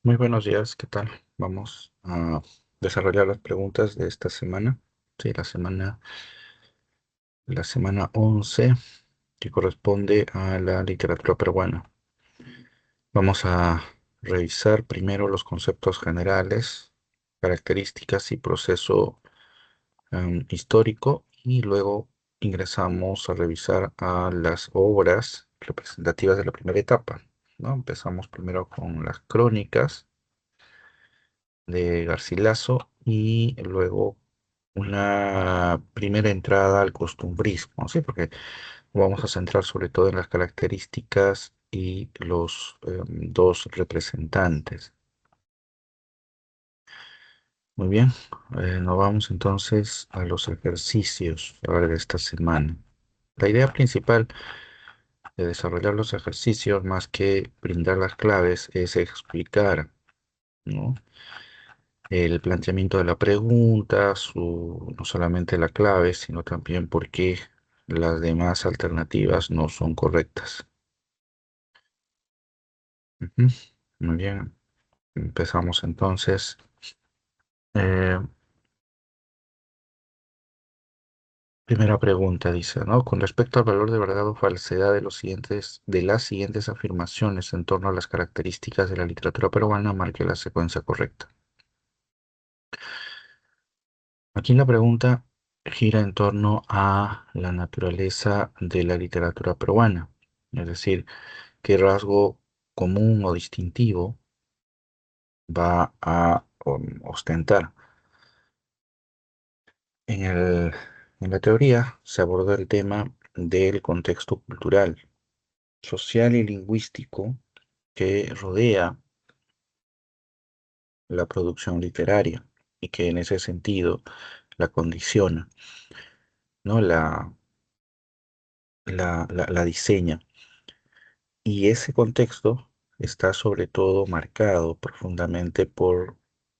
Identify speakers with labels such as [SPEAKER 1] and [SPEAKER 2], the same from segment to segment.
[SPEAKER 1] Muy buenos días, ¿qué tal? Vamos a desarrollar las preguntas de esta semana. Sí, la semana 11, que corresponde a la literatura peruana. Vamos a revisar primero los conceptos generales, características y proceso histórico, y luego ingresamos a revisar a las obras representativas de la primera etapa, ¿no? Empezamos primero con las crónicas de Garcilaso y luego una primera entrada al costumbrismo, ¿sí? Porque vamos a centrar sobre todo en las características y los dos representantes. Muy bien, nos vamos entonces a los ejercicios ahora de esta semana. La idea principal de desarrollar los ejercicios, más que brindar las claves, es explicar, ¿no? El planteamiento de la pregunta, no solamente la clave, sino también por qué las demás alternativas no son correctas. Ujú. Muy bien, empezamos entonces. Eh, Primera pregunta dice, ¿no? Con respecto al valor de verdad o falsedad de las siguientes afirmaciones en torno a las características de la literatura peruana, marque la secuencia correcta. Aquí la pregunta gira en torno a la naturaleza de la literatura peruana, es decir, qué rasgo común o distintivo va a ostentar. En en la teoría se abordó el tema del contexto cultural, social y lingüístico que rodea la producción literaria y que en ese sentido la condiciona, ¿no? La diseña. Y ese contexto está sobre todo marcado profundamente por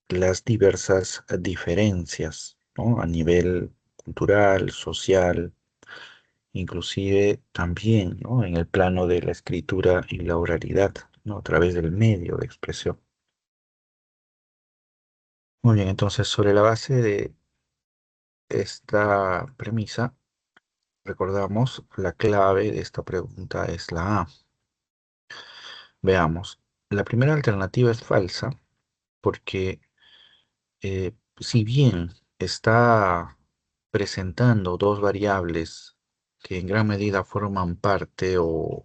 [SPEAKER 1] las diversas diferencias, ¿no? A nivel cultural, social, inclusive también, ¿no? En el plano de la escritura y la oralidad, ¿no? A través del medio de expresión. Muy bien, entonces sobre la base de esta premisa, recordamos la clave de esta pregunta es la A. Veamos, la primera alternativa es falsa porque si bien está presentando dos variables que en gran medida forman parte o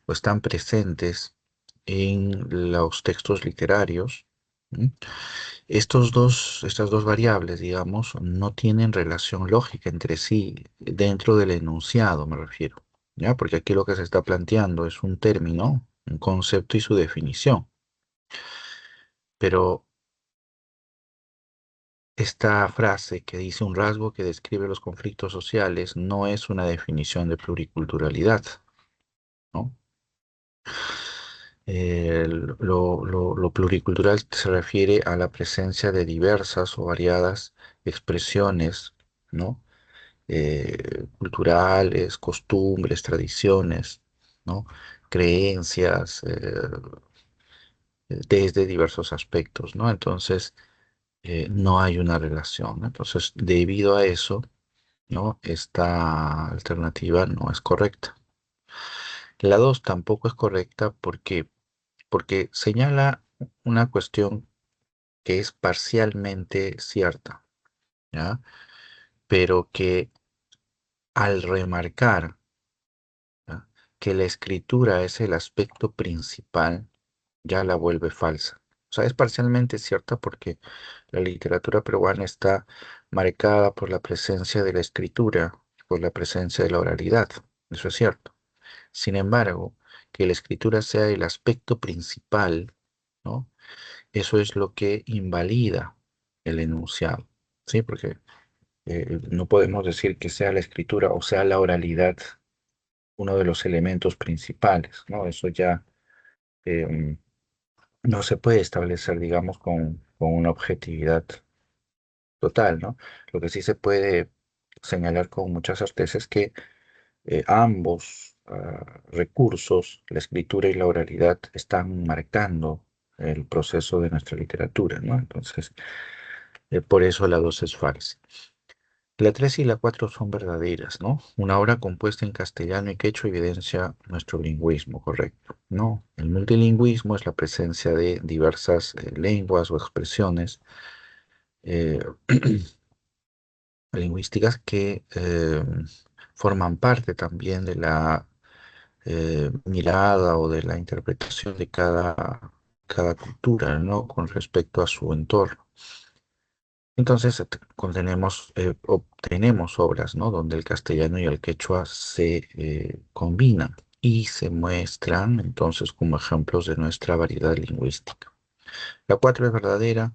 [SPEAKER 1] están presentes en los textos literarios, ¿m? Estas dos variables, digamos, no tienen relación lógica entre sí dentro del enunciado, me refiero, ¿ya? Porque aquí lo que se está planteando es un término, un concepto y su definición. Pero esta frase que dice un rasgo que describe los conflictos sociales no es una definición de pluriculturalidad, ¿no? Lo pluricultural se refiere a la presencia de diversas o variadas expresiones, ¿no? Culturales, costumbres, tradiciones, ¿no? Creencias, desde diversos aspectos, ¿no? Entonces, no hay una relación, ¿no? Entonces, debido a eso, ¿no? Esta alternativa no es correcta. La 2 tampoco es correcta porque señala una cuestión que es parcialmente cierta, ¿ya? Pero que al remarcar, ¿ya? Que la escritura es el aspecto principal, ya la vuelve falsa. O sea, es parcialmente cierta porque la literatura peruana está marcada por la presencia de la escritura, por la presencia de la oralidad. Eso es cierto. Sin embargo, que la escritura sea el aspecto principal, ¿no? Eso es lo que invalida el enunciado, ¿sí? Porque no podemos decir que sea la escritura o sea la oralidad uno de los elementos principales, ¿no? Eso ya eh, no se puede establecer, digamos, con una objetividad total, ¿no? Lo que sí se puede señalar con mucha certeza es que ambos recursos, la escritura y la oralidad, están marcando el proceso de nuestra literatura, ¿no? Entonces, por eso la 2 es falsa. La 3 y la 4 son verdaderas, ¿no? Una obra compuesta en castellano y quechua evidencia nuestro lingüismo, correcto. No, el multilingüismo es la presencia de diversas lenguas o expresiones eh, lingüísticas que forman parte también de la mirada o de la interpretación de cada cultura, ¿no? Con respecto a su entorno. Entonces, obtenemos obras, ¿no? Donde el castellano y el quechua se combinan y se muestran entonces como ejemplos de nuestra variedad lingüística. La 4 es verdadera,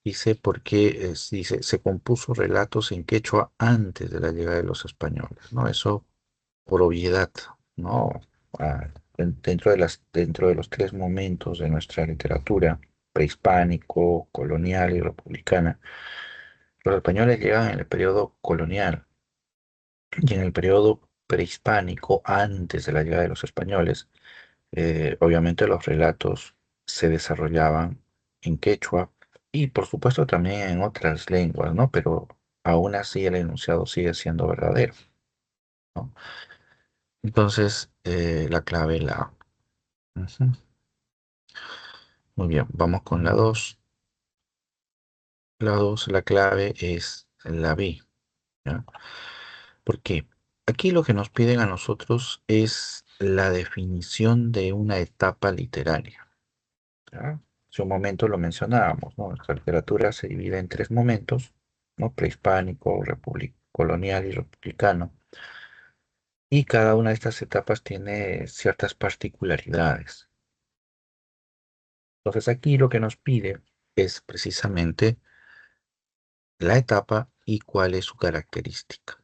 [SPEAKER 1] dice porque dice, se compuso relatos en quechua antes de la llegada de los españoles, ¿no? Eso por obviedad, ¿no? Ah, dentro de los tres momentos de nuestra literatura, prehispánico, colonial y republicana, los españoles llegan en el periodo colonial y en el periodo prehispánico, antes de la llegada de los españoles, obviamente los relatos se desarrollaban en quechua y por supuesto también en otras lenguas, ¿no? Pero aún así el enunciado sigue siendo verdadero, ¿no? Entonces, la clave la A. Ujú. Muy bien, vamos con la 2. La 2, la clave es la B, ¿ya? ¿Por qué? Aquí lo que nos piden a nosotros es la definición de una etapa literaria, ¿ya? Hace un momento lo mencionábamos, ¿no? Nuestra literatura se divide en tres momentos, ¿no? Prehispánico, colonial y republicano. Y cada una de estas etapas tiene ciertas particularidades. Entonces aquí lo que nos pide es precisamente la etapa y cuál es su característica.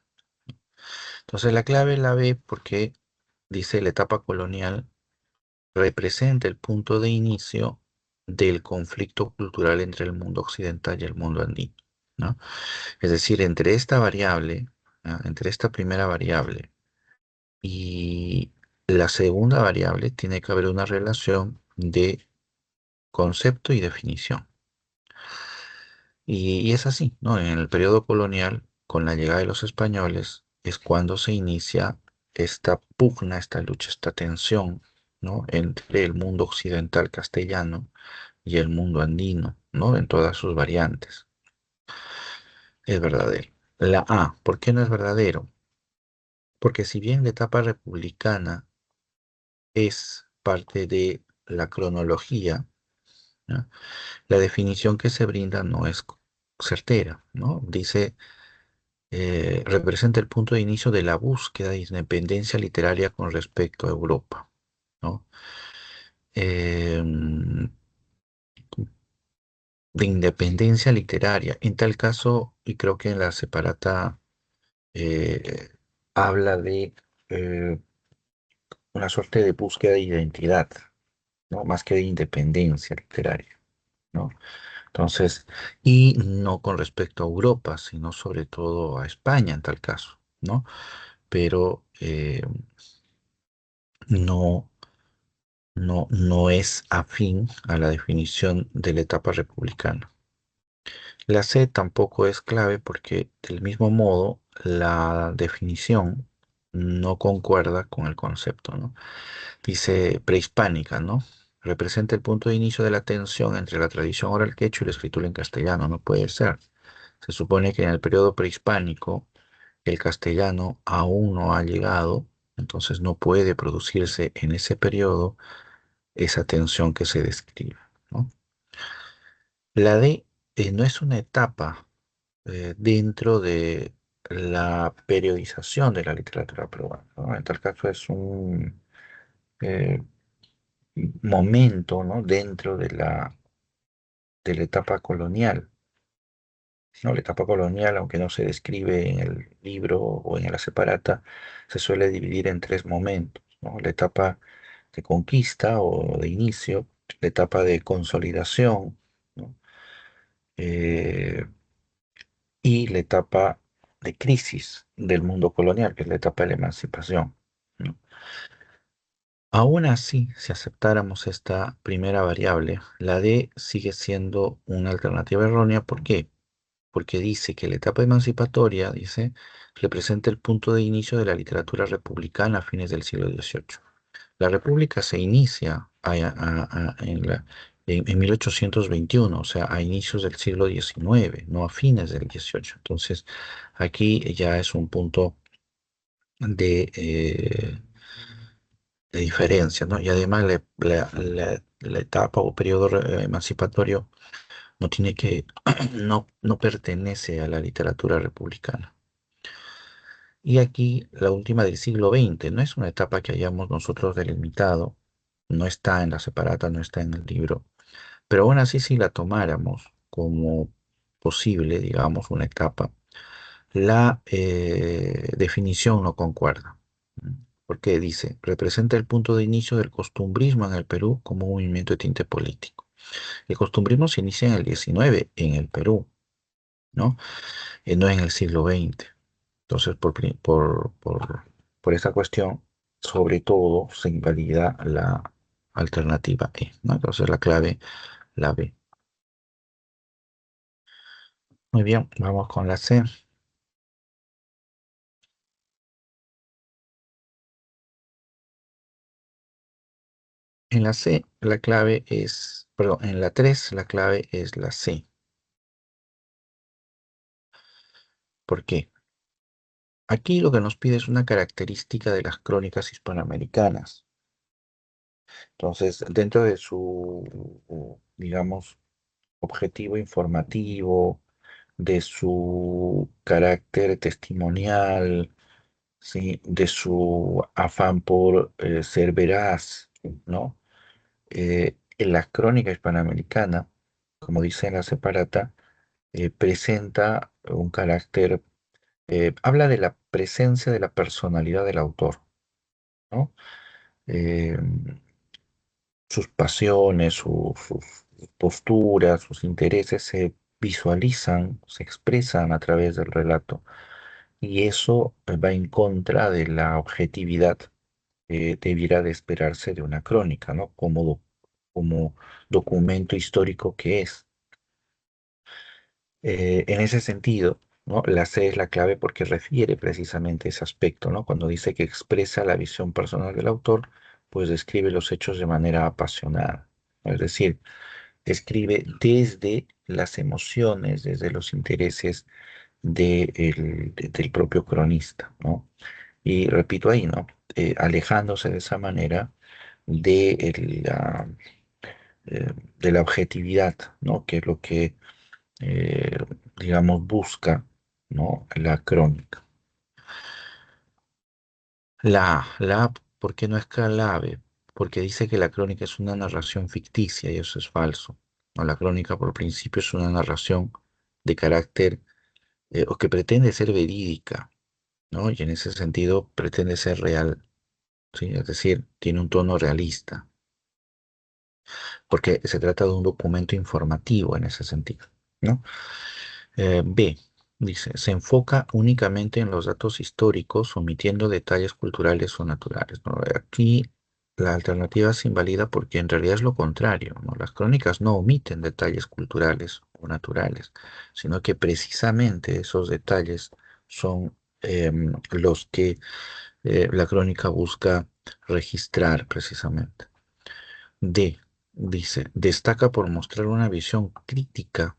[SPEAKER 1] Entonces la clave la ve porque dice la etapa colonial representa el punto de inicio del conflicto cultural entre el mundo occidental y el mundo andino, ¿no? Es decir, entre esta variable, ¿ah? Entre esta primera variable y la segunda variable tiene que haber una relación de concepto y definición. Y es así, ¿no? En el periodo colonial, con la llegada de los españoles, es cuando se inicia esta pugna, esta lucha, esta tensión, ¿no? Entre el mundo occidental castellano y el mundo andino, ¿no? En todas sus variantes. Es verdadero. La A, ¿por qué no es verdadero? Porque si bien la etapa republicana es parte de la cronología, ¿no? La definición que se brinda no es certera, ¿no? Dice representa el punto de inicio de la búsqueda de independencia literaria con respecto a Europa, ¿no? Em, de independencia literaria. En tal caso, y creo que en la separata eh, habla de una suerte de búsqueda de identidad, ¿no? Más que de independencia literaria, ¿no? Entonces, y no con respecto a Europa, sino sobre todo a España en tal caso, ¿no? Pero no no es afín a la definición de la etapa republicana. La C tampoco es clave porque del mismo modo la definición no concuerda con el concepto, ¿no? Dice prehispánica, ¿no? Representa el punto de inicio de la tensión entre la tradición oral quechua y la escritura en castellano. No puede ser. Se supone que en el periodo prehispánico el castellano aún no ha llegado, entonces no puede producirse en ese periodo esa tensión que se describe, ¿no? La D no es una etapa dentro de la periodización de la literatura peruana, ¿no? En tal caso es un eh, momento, ¿no? Dentro de la etapa colonial, ¿no? La etapa colonial, aunque no se describe en el libro o en la separata, se suele dividir en tres momentos, ¿no? La etapa de conquista o de inicio, la etapa de consolidación, ¿no? Eh, y la etapa de crisis del mundo colonial, que es la etapa de la emancipación, ¿no? Aún así, si aceptáramos esta primera variable, la D sigue siendo una alternativa errónea. ¿Por qué? Porque dice que la etapa emancipatoria, dice, representa el punto de inicio de la literatura republicana a fines del siglo XVIII. La República se inicia en 1821, o sea, a inicios del siglo XIX, no a fines del XVIII. Entonces, aquí ya es un punto de, eh, de diferencia, ¿no? Y además la etapa o periodo emancipatorio no tiene que, no pertenece a la literatura republicana. Y aquí la última del siglo XX no es una etapa que hayamos nosotros delimitado, no está en la separata, no está en el libro, pero aún así si la tomáramos como posible, digamos, una etapa, la definición no concuerda. Porque dice, representa el punto de inicio del costumbrismo en el Perú como un movimiento de tinte político. El costumbrismo se inicia en el XIX en el Perú, ¿no? No en el siglo XX. Entonces, por esa cuestión, sobre todo, se invalida la alternativa E, ¿no? Entonces, la clave, la B. Muy bien, vamos con la C. En la C, la clave es, perdón, en la 3 la clave es la C. ¿Por qué? Aquí lo que nos pide es una característica de las crónicas hispanoamericanas. Entonces, dentro de su, digamos, objetivo informativo, de su carácter testimonial, ¿sí? De su afán por ser veraz, ¿no? En la crónica hispanoamericana, como dice en la separata, presenta un carácter, habla de la presencia de la personalidad del autor, ¿no? Eh, sus pasiones, sus posturas, sus intereses se visualizan, se expresan a través del relato. Y eso va en contra de la objetividad que debiera de esperarse de una crónica, ¿no? Como documento histórico que es. En ese sentido, ¿no? La C es la clave porque refiere precisamente ese aspecto, ¿no? Cuando dice que expresa la visión personal del autor, pues describe los hechos de manera apasionada, ¿no? Es decir, escribe desde las emociones, desde los intereses del propio cronista, ¿no? Y repito ahí, ¿no? Alejándose de esa manera de, de la objetividad, ¿no? Que es lo que, eh, digamos, busca, ¿no? La crónica. ¿Por qué no es clave? Porque dice que la crónica es una narración ficticia y eso es falso, ¿no? La crónica por principio es una narración de carácter, o que pretende ser verídica, ¿no? Y en ese sentido pretende ser real, ¿sí? Es decir, tiene un tono realista, porque se trata de un documento informativo en ese sentido, ¿no? B, dice, se enfoca únicamente en los datos históricos, omitiendo detalles culturales o naturales, ¿no? Aquí la alternativa se invalida porque en realidad es lo contrario, ¿no? Las crónicas no omiten detalles culturales o naturales, sino que precisamente esos detalles son los que la crónica busca registrar precisamente. D, dice, destaca por mostrar una visión crítica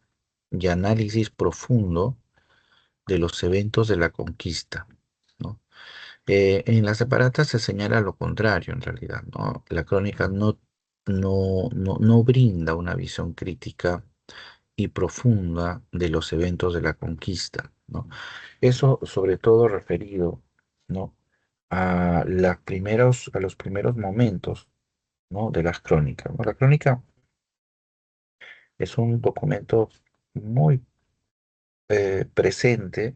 [SPEAKER 1] y análisis profundo de los eventos de la conquista, ¿no? En las separatas se señala lo contrario, en realidad, ¿no? La crónica no brinda una visión crítica y profunda de los eventos de la conquista, ¿no? Eso sobre todo referido, ¿no? A los primeros momentos, ¿no? De las crónicas, ¿no? La crónica es un documento muy presente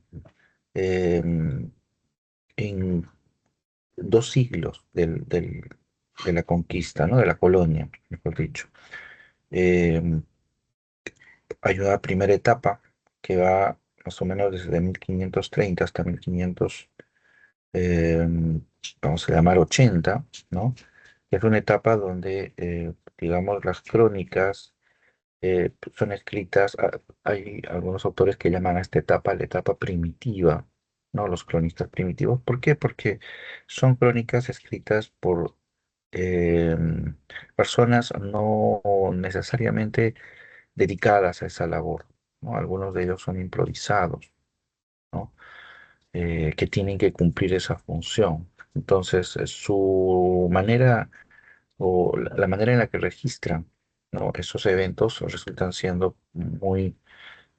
[SPEAKER 1] eh, en dos siglos de la conquista, ¿no? De la colonia, mejor dicho. Eh, Hay una primera etapa que va más o menos desde 1530 hasta 1500, eh, vamos a llamar 80, ¿no? Es una etapa donde, digamos, las crónicas son escritas, hay algunos autores que llaman a esta etapa la etapa primitiva, ¿no? Los cronistas primitivos. ¿Por qué? Porque son crónicas escritas por eh, personas no necesariamente dedicadas a esa labor, ¿no? Algunos de ellos son improvisados, ¿no? Que tienen que cumplir esa función. Entonces, su manera o la manera en la que registran, ¿no? Esos eventos resultan siendo muy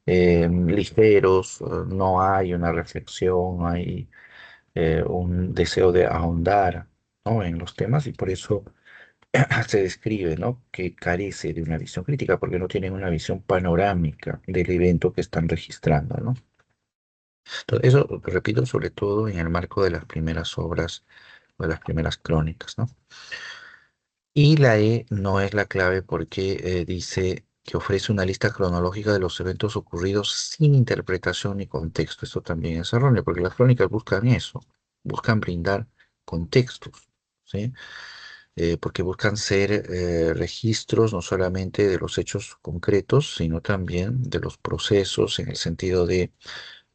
[SPEAKER 1] ligeros, no hay una reflexión, no hay un deseo de ahondar, ¿no? En los temas y por eso se describe, ¿no? Que carece de una visión crítica porque no tienen una visión panorámica del evento que están registrando, ¿no? Entonces, eso, repito, sobre todo en el marco de las primeras obras o de las primeras crónicas, ¿no? Y la E no es la clave porque dice que ofrece una lista cronológica de los eventos ocurridos sin interpretación ni contexto. Esto también es erróneo porque las crónicas buscan eso, buscan brindar contextos, ¿sí? Porque buscan ser registros no solamente de los hechos concretos, sino también de los procesos en el sentido de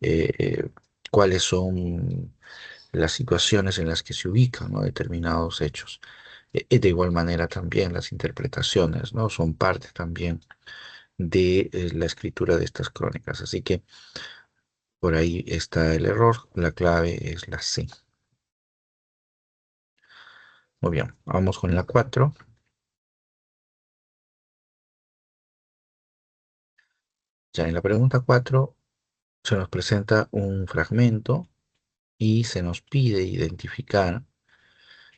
[SPEAKER 1] eh, cuáles son las situaciones en las que se ubican, ¿no? Determinados hechos. De igual manera también las interpretaciones, ¿no? Son parte también de la escritura de estas crónicas. Así que por ahí está el error. La clave es la C. Muy bien, vamos con la 4. Ya en la pregunta 4 se nos presenta un fragmento y se nos pide identificar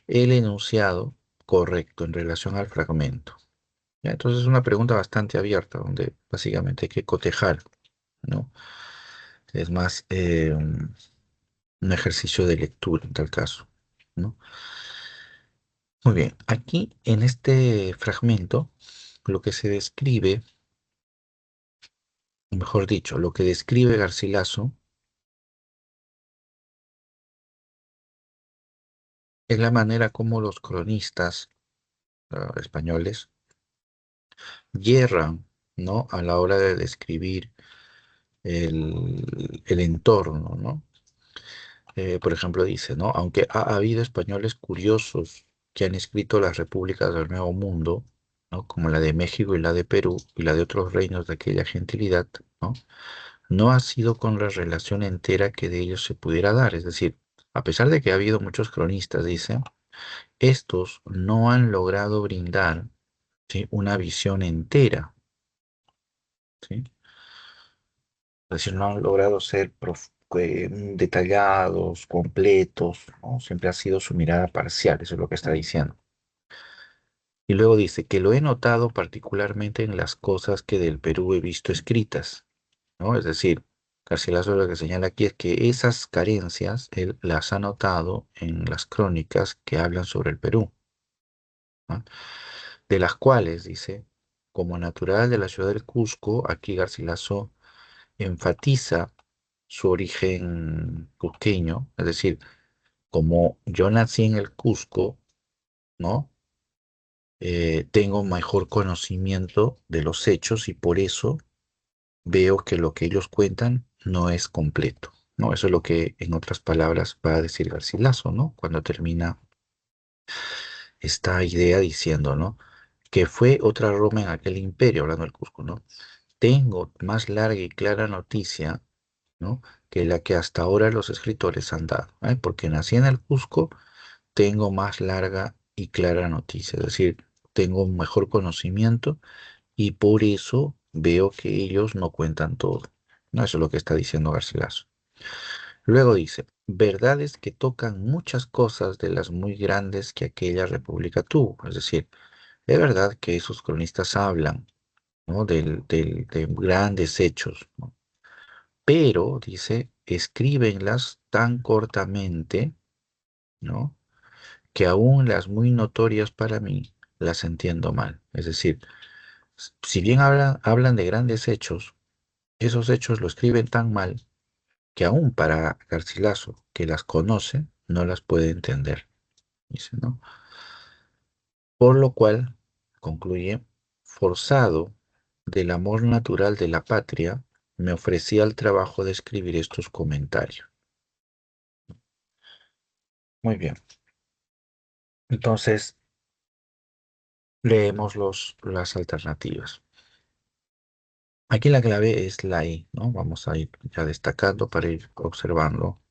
[SPEAKER 1] el enunciado correcto en relación al fragmento. ¿Ya? Entonces es una pregunta bastante abierta, donde básicamente hay que cotejar, ¿no? Es más un ejercicio de lectura en tal caso, ¿no? Muy bien, aquí en este fragmento, lo que se describe, o mejor dicho, lo que describe Garcilaso es la manera como los cronistas españoles yerran, ¿no? A la hora de describir el entorno, ¿no? Por ejemplo, dice, ¿no? Aunque ha habido españoles curiosos que han escrito las repúblicas del Nuevo Mundo, ¿no? Como la de México y la de Perú y la de otros reinos de aquella gentilidad, ¿no? No ha sido con la relación entera que de ellos se pudiera dar. Es decir, a pesar de que ha habido muchos cronistas, dice, estos no han logrado brindar, ¿sí? Una visión entera, ¿sí? Es decir, no han logrado ser detallados, completos, ¿no? Siempre ha sido su mirada parcial, eso es lo que está diciendo. Y luego dice que lo he notado particularmente en las cosas que del Perú he visto escritas, ¿no? Es decir, Garcilaso lo que señala aquí es que esas carencias él las ha notado en las crónicas que hablan sobre el Perú, ¿no? De las cuales, dice, como natural de la ciudad del Cusco, aquí Garcilaso enfatiza su origen cusqueño, es decir, como yo nací en el Cusco, ¿no? Tengo mejor conocimiento de los hechos y por eso veo que lo que ellos cuentan no es completo, ¿no? Eso es lo que, en otras palabras, va a decir Garcilaso, ¿no? Cuando termina esta idea diciendo, ¿no? Que fue otra Roma en aquel imperio, hablando del Cusco, ¿no? Tengo más larga y clara noticia, ¿no? Que la que hasta ahora los escritores han dado, ¿eh? Porque nací en el Cusco, tengo más larga y clara noticia, es decir, tengo un mejor conocimiento y por eso veo que ellos no cuentan todo. No, eso es lo que está diciendo Garcilaso. Luego dice, verdades que tocan muchas cosas de las muy grandes que aquella república tuvo. Es decir, es verdad que esos cronistas hablan, ¿no? De grandes hechos, ¿no? Pero, dice, escríbenlas tan cortamente, ¿no? Que aún las muy notorias para mí las entiendo mal. Es decir, si bien hablan de grandes hechos, esos hechos lo escriben tan mal que aún para Garcilaso, que las conoce, no las puede entender. Dice, ¿no? por lo cual, concluye, forzado del amor natural de la patria, me ofrecía el trabajo de escribir estos comentarios. Muy bien. Entonces, leemos las alternativas. Aquí la clave es la I, ¿no? Vamos a ir ya destacando para ir observando.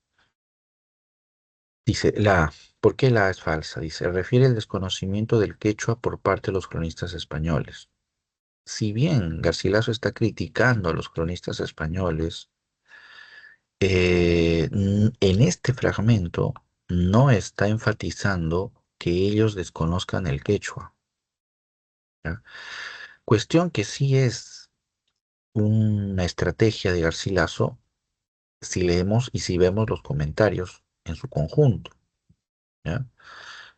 [SPEAKER 1] Dice la A. ¿Por qué la A es falsa? Dice, refiere al desconocimiento del quechua por parte de los cronistas españoles. Si bien Garcilaso está criticando a los cronistas españoles, en este fragmento no está enfatizando que ellos desconozcan el quechua, ¿ya? Cuestión que sí es una estrategia de Garcilaso si leemos y si vemos los comentarios en su conjunto, ¿ya?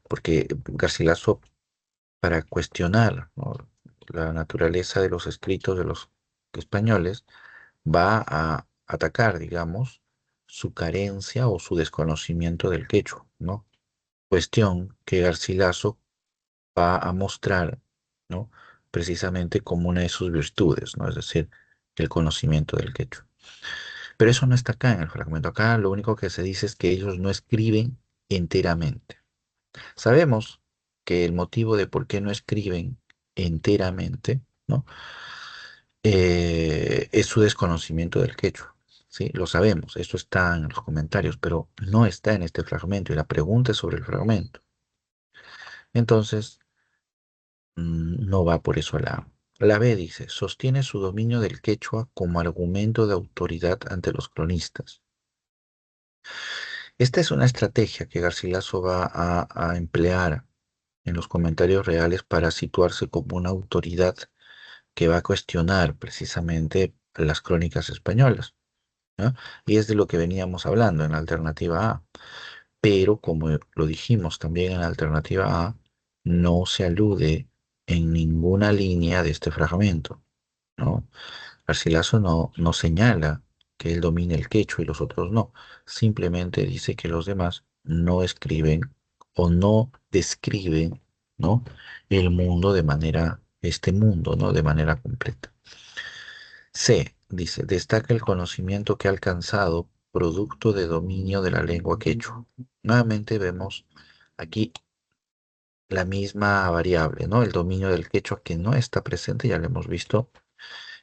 [SPEAKER 1] Porque Garcilaso, para cuestionar, ¿no?, la naturaleza de los escritos de los españoles, va a atacar, digamos, su carencia o su desconocimiento del quechua, ¿no? Cuestión que Garcilaso va a mostrar, ¿no?, precisamente como una de sus virtudes, ¿no? Es decir, el conocimiento del quechua. Pero eso no está acá en el fragmento. Acá lo único que se dice es que ellos no escriben enteramente. Sabemos que el motivo de por qué no escriben enteramente, ¿no?, es su desconocimiento del quechua. Sí, lo sabemos, esto está en los comentarios, pero no está en este fragmento y la pregunta es sobre el fragmento. Entonces, no va por eso la A. La B dice, sostiene su dominio del quechua como argumento de autoridad ante los cronistas. Esta es una estrategia que Garcilaso va a emplear en los comentarios reales para situarse como una autoridad que va a cuestionar precisamente las crónicas españolas, ¿no? Y es de lo que veníamos hablando en la alternativa A. Pero como lo dijimos también en la alternativa A, no se alude en ninguna línea de este fragmento, ¿no? Garcilaso no señala que él domine el quechua y los otros no. Simplemente dice que los demás no escriben o no describen, ¿no?, el mundo de manera, este mundo, ¿no?, de manera completa. C, dice, destaca el conocimiento que ha alcanzado producto de dominio de la lengua quechua. Nuevamente vemos aquí la misma variable, ¿no? El dominio del quechua que no está presente, ya lo hemos visto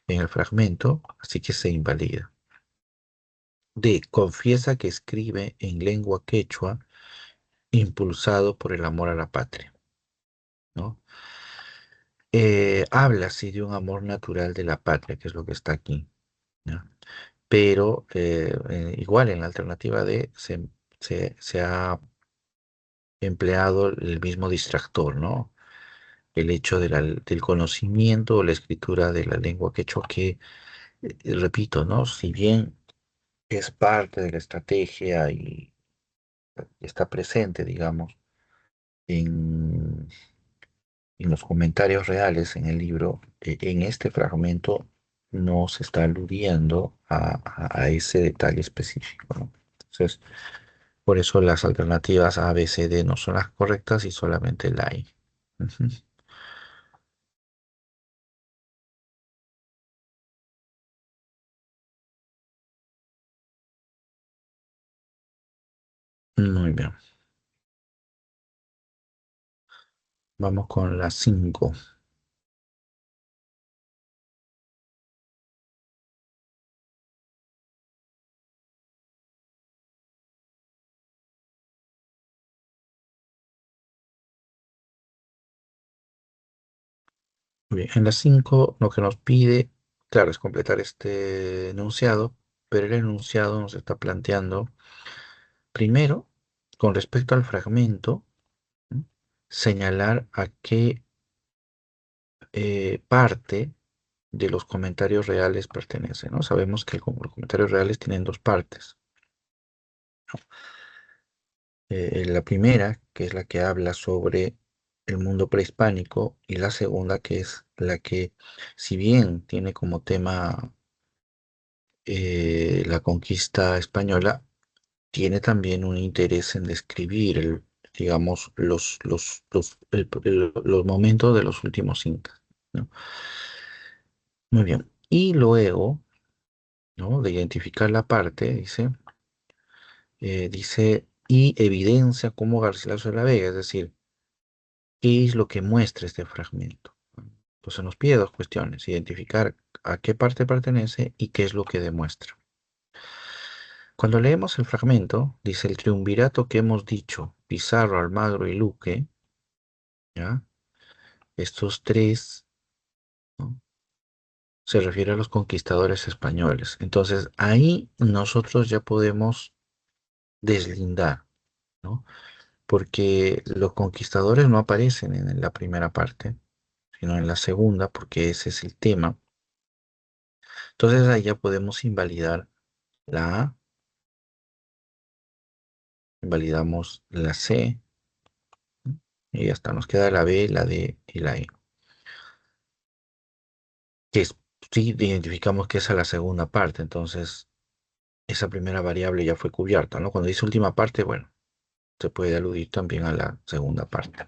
[SPEAKER 1] en el fragmento, así que se invalida. D, confiesa que escribe en lengua quechua impulsado por el amor a la patria, ¿no? Habla, sí, de un amor natural de la patria, que es lo que está aquí, ¿no? Pero igual en la alternativa D se ha empleado el mismo distractor, ¿no? El hecho del conocimiento o la escritura de la lengua quechua que, repito, ¿no? Si bien es parte de la estrategia y está presente, digamos, en, en los comentarios reales en el libro, en este fragmento no se está aludiendo a ese detalle específico, ¿no? Entonces, por eso las alternativas A, B, C, D no son las correctas y solamente la I. Ujú. Muy bien. Vamos con la 5. Muy bien. En la 5 lo que nos pide, claro, es completar este enunciado, pero el enunciado nos está planteando, primero, con respecto al fragmento, ¿m?, señalar a qué parte de los comentarios reales pertenece, ¿no? Sabemos que los comentarios reales tienen dos partes. La primera, que es la que habla sobre el mundo prehispánico, y la segunda, que es la que, si bien tiene como tema la conquista española, tiene también un interés en describir digamos, los momentos de los últimos incas, ¿no? Muy bien. Y luego, ¿no? De identificar la parte, dice, y evidencia cómo Garcilaso de la Vega, es decir, qué es lo que muestra este fragmento. Entonces nos pide dos cuestiones, identificar a qué parte pertenece y qué es lo que demuestra. Cuando leemos el fragmento, dice el triunvirato que hemos dicho, Pizarro, Almagro y Luque, ¿ya? Estos tres, ¿no? Se refiere a los conquistadores españoles. Entonces ahí nosotros ya podemos deslindar, ¿no? Porque los conquistadores no aparecen en la primera parte, sino en la segunda, porque ese es el tema. Entonces ahí ya podemos invalidar la A, invalidamos la C, ¿no? Y hasta nos queda la B, la D y la E. Que es, sí identificamos que esa es la segunda parte, entonces esa primera variable ya fue cubierta, ¿no? Cuando dice última parte, bueno, se puede aludir también a la segunda parte.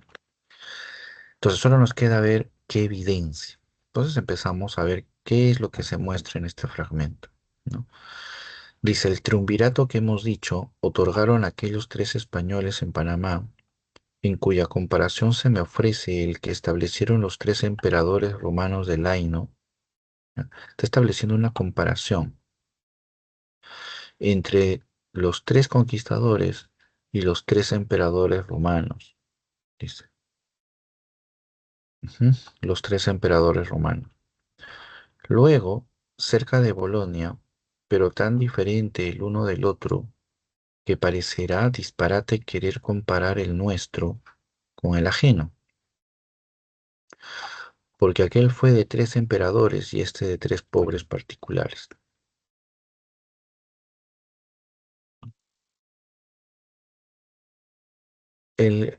[SPEAKER 1] Entonces solo nos queda ver qué evidencia. Entonces empezamos a ver qué es lo que se muestra en este fragmento, ¿no? Dice, el triunvirato que hemos dicho otorgaron aquellos tres españoles en Panamá, en cuya comparación se me ofrece el que establecieron los tres emperadores romanos del Aino. ¿Ya? Está estableciendo una comparación entre los tres conquistadores y los tres emperadores romanos, dice. Ujú, los tres emperadores romanos. Luego, cerca de Bolonia, pero tan diferente el uno del otro, que parecerá disparate querer comparar el nuestro con el ajeno, porque aquel fue de tres emperadores y este de tres pobres particulares.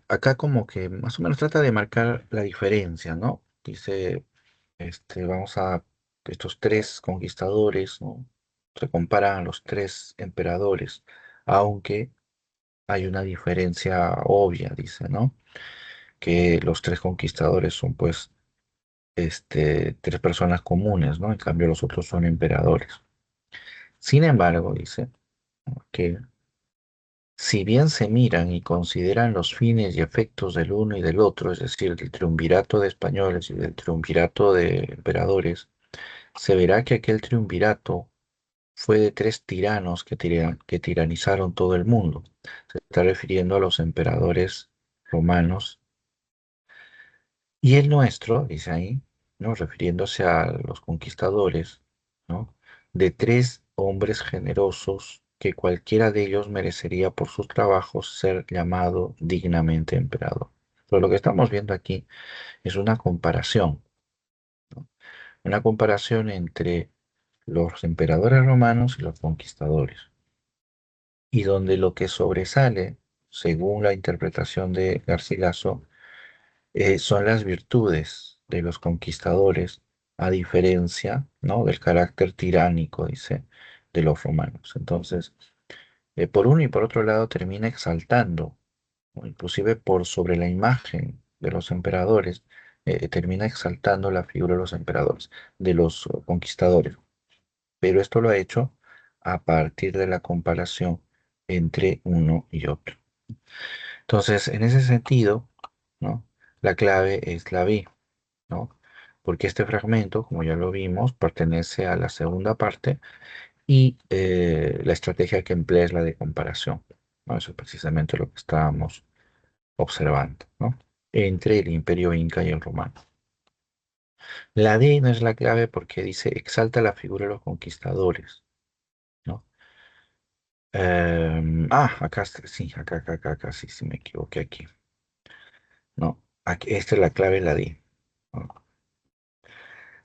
[SPEAKER 1] Acá como que más o menos trata de marcar la diferencia, ¿no? Dice, vamos a, estos tres conquistadores, ¿no? Se comparan a los tres emperadores, aunque hay una diferencia obvia, dice, ¿no? Que los tres conquistadores son pues tres personas comunes, ¿no? En cambio los otros son emperadores. Sin embargo, dice, ¿no? Que si bien se miran y consideran los fines y efectos del uno y del otro, es decir, del triunvirato de españoles y del triunvirato de emperadores, se verá que aquel triunvirato fue de tres tiranos que tiranizaron todo el mundo. Se está refiriendo a los emperadores romanos. Y el nuestro, dice ahí, ¿no? Refiriéndose a los conquistadores, ¿no? De tres hombres generosos que cualquiera de ellos merecería por sus trabajos ser llamado dignamente emperador. Pero lo que estamos viendo aquí es una comparación, ¿no? Una comparación entre los emperadores romanos y los conquistadores, y donde lo que sobresale, según la interpretación de Garcilaso, son las virtudes de los conquistadores, a diferencia, ¿no? Del carácter tiránico, dice, de los romanos. Entonces, por uno y por otro lado termina exaltando, ¿no? Inclusive por sobre la imagen de los emperadores, termina exaltando la figura de los emperadores, de los conquistadores. Pero esto lo ha hecho a partir de la comparación entre uno y otro. Entonces, en ese sentido, ¿no? La clave es la B, ¿no? Porque este fragmento, como ya lo vimos, pertenece a la segunda parte y la estrategia que emplea es la de comparación, ¿no? Eso es precisamente lo que estábamos observando, ¿no? Entre el imperio inca y el romano. La D no es la clave porque dice exalta la figura de los conquistadores, ¿no? Acá sí, acá sí me equivoqué aquí. No, aquí, esta es la clave, la D, ¿no?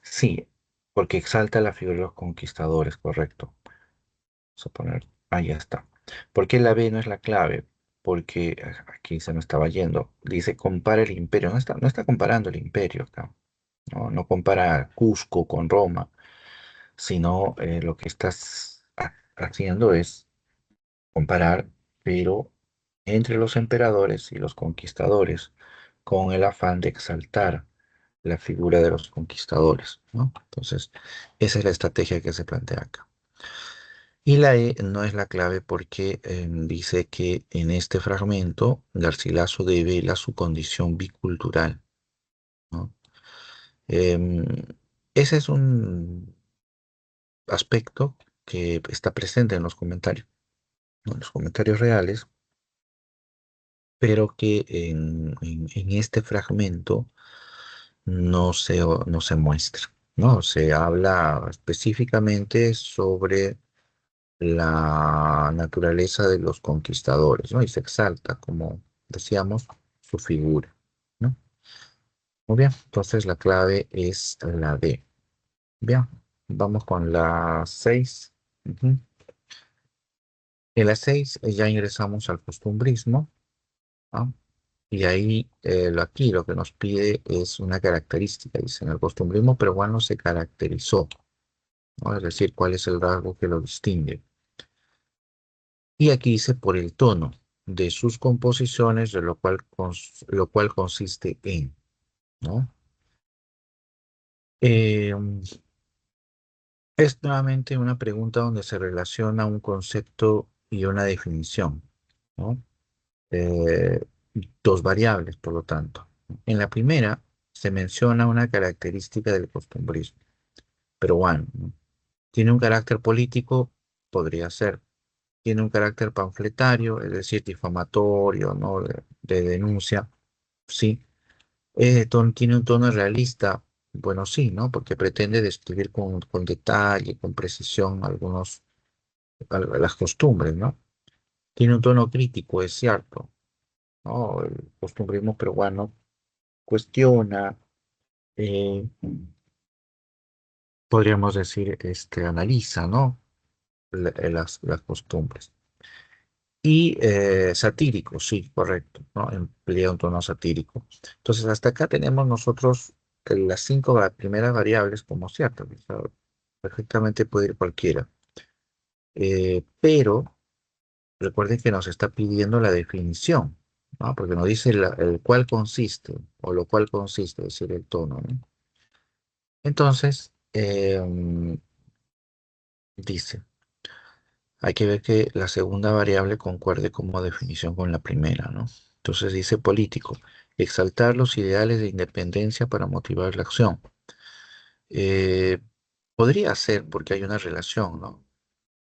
[SPEAKER 1] Sí, porque exalta la figura de los conquistadores, correcto. Vamos a poner, ahí está. ¿Por qué la B no es la clave? Porque aquí se me estaba yendo. Dice compara el imperio. No está comparando el imperio acá. No, no compara Cusco con Roma, sino lo que estás haciendo es comparar, pero entre los emperadores y los conquistadores, con el afán de exaltar la figura de los conquistadores, ¿no? Entonces, esa es la estrategia que se plantea acá. Y la E no es la clave porque dice que en este fragmento Garcilaso devela su condición bicultural, ¿no? Em, Ese es un aspecto que está presente en los comentarios, ¿no? En los comentarios reales, pero que en este fragmento no se muestra, ¿no? Se habla específicamente sobre la naturaleza de los conquistadores, ¿no? Y se exalta, como decíamos, su figura, ¿no? Muy bien, entonces la clave es la D. Bien, vamos con la 6. Ujú. En la 6 ya ingresamos al costumbrismo, ¿ah? Y ahí, aquí lo que nos pide es una característica. Dice, en el costumbrismo peruano se caracterizó, ¿no? Es decir, cuál es el rasgo que lo distingue. Y aquí dice por el tono de sus composiciones, de lo cual consiste en, ¿no? Eh, es nuevamente una pregunta donde se relaciona un concepto y una definición, ¿no? Eh, Dos variables, por lo tanto. En la primera se menciona una característica del costumbrismo peruano, ¿no? Tiene un carácter político, podría ser. Tiene un carácter panfletario, es decir, difamatorio, ¿no? De denuncia, sí. Tiene un tono realista, bueno, sí, ¿no? Porque pretende describir con detalle, con precisión las costumbres, ¿no? Tiene un tono crítico, es cierto, ¿no? El costumbrismo peruano cuestiona, eh, podríamos decir, analiza, ¿no? Las costumbres. Y satírico, sí, correcto, ¿no? Emplea un tono satírico. Entonces, hasta acá tenemos nosotros las cinco primeras variables como ciertas, o sea, perfectamente puede ir cualquiera. Pero recuerden que nos está pidiendo la definición, ¿no? Porque nos dice el cual consiste, o lo cual consiste, es decir, el tono, ¿no? Entonces, dice, hay que ver que la segunda variable concuerde como definición con la primera, ¿no? Entonces dice político, exaltar los ideales de independencia para motivar la acción. Eh, Podría ser porque hay una relación, ¿no?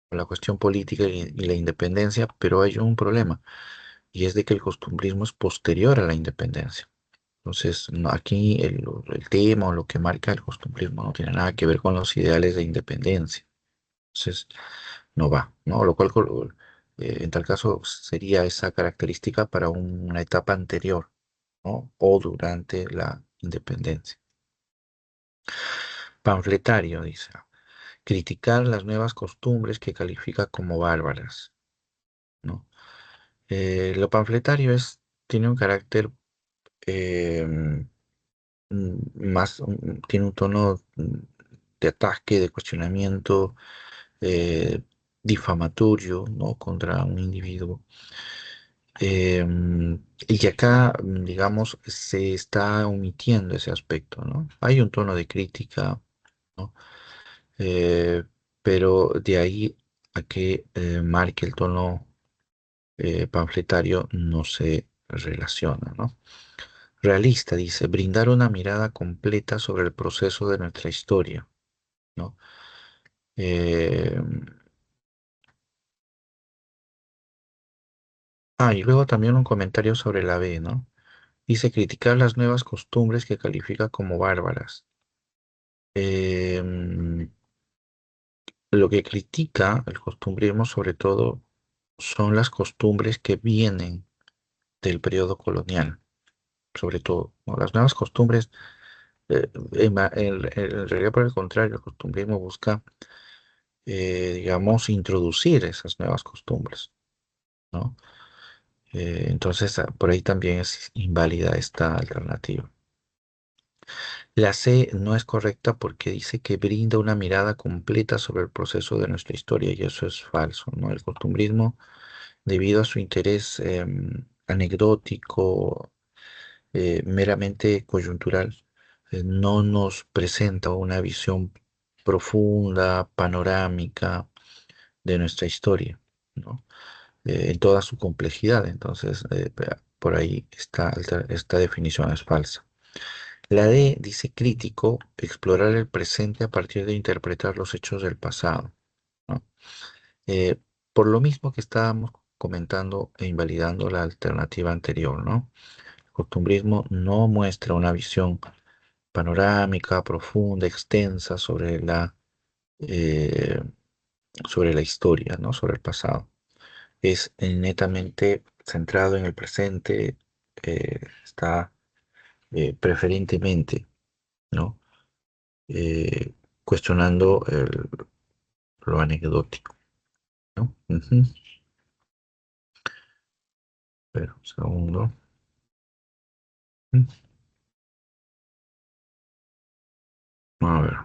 [SPEAKER 1] Con la cuestión política y la independencia, pero hay un problema, y es de que el costumbrismo es posterior a la independencia. Entonces, aquí el tema o lo que marca el costumbrismo no tiene nada que ver con los ideales de independencia. Entonces, no va, ¿no? Lo cual, en tal caso, sería esa característica para una etapa anterior, ¿no? O durante la independencia. Panfletario, dice. Criticar las nuevas costumbres que califica como bárbaras, ¿no? Lo panfletario tiene un carácter eh, tiene un tono de ataque, de cuestionamiento, eh, difamatorio, ¿no? Contra un individuo. Y acá, digamos, se está omitiendo ese aspecto, ¿no? Hay un tono de crítica, ¿no? Eh, pero de ahí a que marque el tono panfletario no se relaciona, ¿no? Realista, dice, brindar una mirada completa sobre el proceso de nuestra historia, ¿no? Eh, y luego también un comentario sobre la B, ¿no? Dice criticar las nuevas costumbres que califica como bárbaras. Em, lo que critica el costumbrismo sobre todo son las costumbres que vienen del periodo colonial, sobre todo, ¿no? Las nuevas costumbres, en realidad por el contrario, el costumbrismo busca, digamos, introducir esas nuevas costumbres, ¿no? Entonces, por ahí también es inválida esta alternativa. La C no es correcta porque dice que brinda una mirada completa sobre el proceso de nuestra historia y eso es falso, ¿no? El costumbrismo debido a su interés anecdótico, meramente coyuntural, no nos presenta una visión profunda, panorámica de nuestra historia, ¿no? En toda su complejidad. Entonces, por ahí esta definición es falsa. La D dice crítico, explorar el presente a partir de interpretar los hechos del pasado, ¿no? Eh, por lo mismo que estábamos comentando e invalidando la alternativa anterior, ¿no? El costumbrismo no muestra una visión panorámica, profunda, extensa eh, sobre la historia, ¿no? Sobre el pasado. Es netamente centrado en el presente, está preferentemente, ¿no? Eh, cuestionando lo anecdótico, ¿no? Ujú. Espera un segundo. Mm. A ver.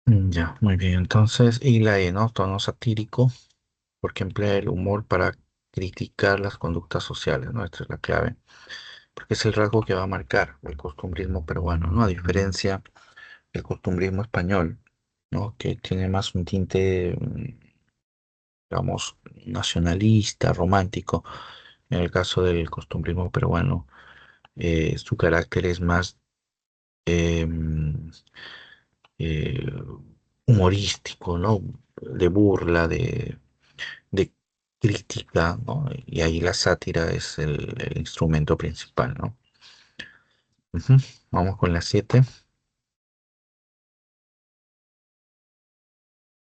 [SPEAKER 1] Ya, muy bien. Entonces, y la E, ¿no? Tono satírico, porque emplea el humor para criticar las conductas sociales, ¿no? Esta es la clave, porque es el rasgo que va a marcar el costumbrismo peruano, ¿no? A diferencia del costumbrismo español, ¿no? Que tiene más un tinte, digamos, nacionalista, romántico. En el caso del costumbrismo peruano, su carácter es más em, eh, humorístico, ¿no? De burla, de crítica, ¿no? Y ahí la sátira es el instrumento principal, ¿no? Ujú. Vamos con la 7.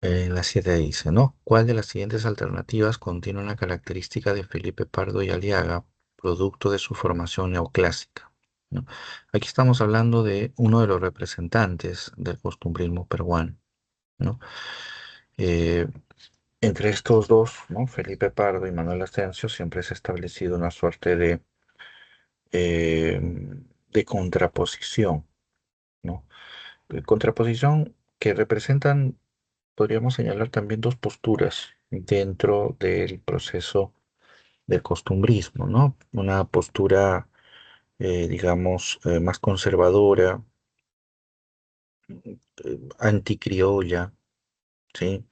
[SPEAKER 1] La 7 dice, ¿no? ¿Cuál de las siguientes alternativas contiene una característica de Felipe Pardo y Aliaga, producto de su formación neoclásica? ¿No? Aquí estamos hablando de uno de los representantes del costumbrismo peruano, ¿no? Eh, Entre estos dos, ¿no? Felipe Pardo y Manuel Asensio, siempre se ha establecido una suerte eh, de contraposición, ¿no? Contraposición que representan, podríamos señalar también dos posturas dentro del proceso del costumbrismo, ¿no? Una postura, digamos, más conservadora, anticriolla, ¿sí?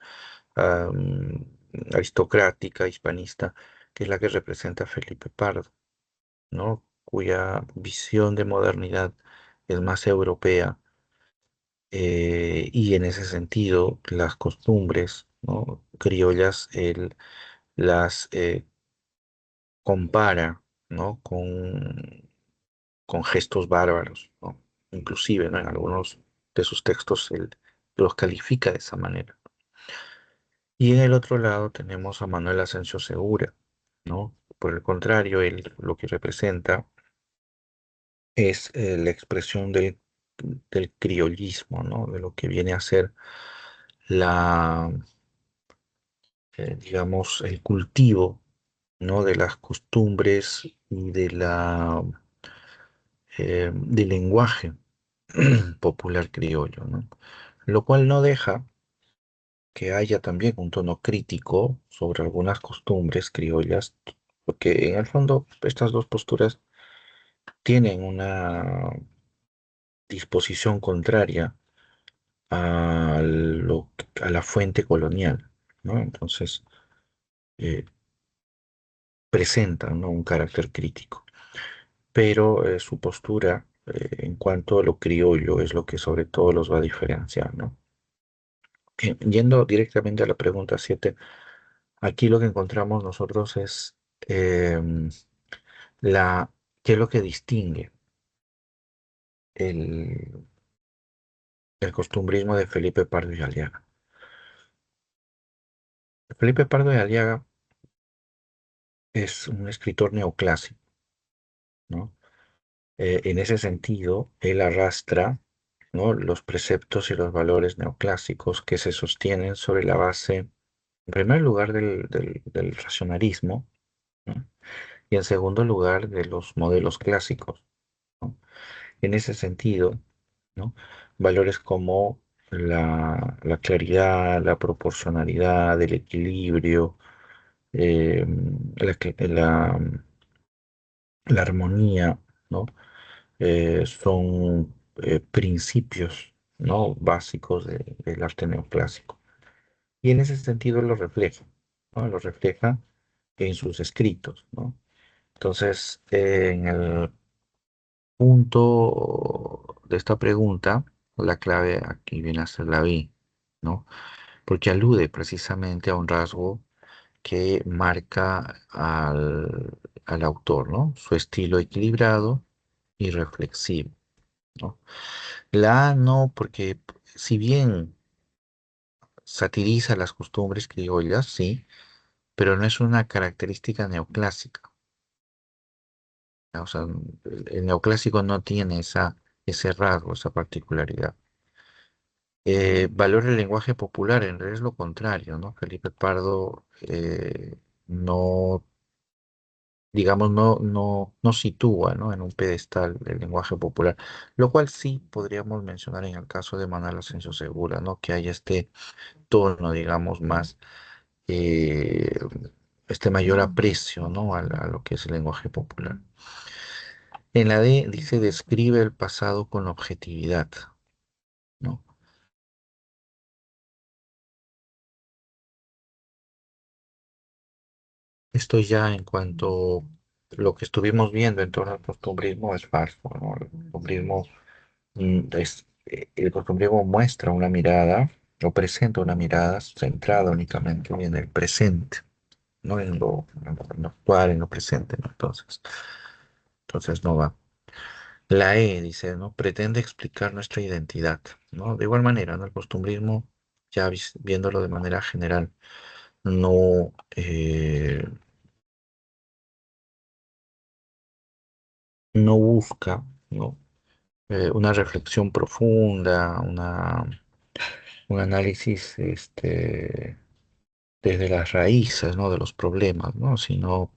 [SPEAKER 1] Aristocrática, hispanista, que es la que representa Felipe Pardo, ¿no? Cuya visión de modernidad es más europea, y en ese sentido las costumbres, ¿no? Criollas, él las compara, ¿no? Con gestos bárbaros, ¿no? Inclusive, ¿no? En algunos de sus textos los califica de esa manera. Y en el otro lado tenemos a Manuel Asensio Segura, ¿no? Por el contrario, él lo que representa es la expresión del criollismo, ¿no? De lo que viene a ser la, digamos, el cultivo, ¿no? De las costumbres y del lenguaje popular criollo, ¿no? Lo cual no deja que haya también un tono crítico sobre algunas costumbres criollas, porque en el fondo estas dos posturas tienen una disposición contraria a la fuente colonial, ¿no? Entonces, eh, presentan, ¿no? Un carácter crítico, pero su postura en cuanto a lo criollo es lo que sobre todo los va a diferenciar, ¿no? Yendo directamente a la pregunta 7, aquí lo que encontramos nosotros es la, qué es lo que distingue el, el costumbrismo de Felipe Pardo y Aliaga. Felipe Pardo y Aliaga es un escritor neoclásico, ¿no? En ese sentido, él arrastra, ¿no? Los preceptos y los valores neoclásicos que se sostienen sobre la base, en primer lugar, del racionalismo, ¿no? Y en segundo lugar, de los modelos clásicos, ¿no? En ese sentido, ¿no? Valores como la claridad, la proporcionalidad, el equilibrio, eh, la, la- la armonía, ¿no? Son principios, ¿no? Básicos del arte neoclásico. Y en ese sentido lo refleja, ¿no? Lo refleja en sus escritos, ¿no? Entonces, en el punto de esta pregunta, la clave aquí viene a ser la B, ¿no? Porque alude precisamente a un rasgo que marca al autor, ¿no? Su estilo equilibrado y reflexivo, ¿no? La A no, porque si bien satiriza las costumbres criollas, sí, pero no es una característica neoclásica. ¿No? O sea, el neoclásico no tiene ese rasgo, esa particularidad. Valora el lenguaje popular, en realidad es lo contrario, ¿no? Felipe Pardo no, digamos, no sitúa, ¿no? En un pedestal el lenguaje popular, lo cual sí podríamos mencionar en el caso de Manuel Asensio Segura, ¿no? Que hay este tono, digamos, más, eh, este mayor aprecio, ¿no? A lo que es el lenguaje popular. En la D dice, describe el pasado con objetividad, ¿no? Esto ya en cuanto a lo que estuvimos viendo en torno al costumbrismo es falso, ¿no? El costumbrismo muestra una mirada o presenta una mirada centrada únicamente en el presente, no en lo actual, en lo presente, ¿no? Entonces no va. La E dice, ¿no? Pretende explicar nuestra identidad, ¿no? De igual manera, ¿no? El costumbrismo, ya viéndolo de manera general, no, no busca, ¿no? Una reflexión profunda, un análisis desde las raíces, ¿no? De los problemas, ¿no? Sino,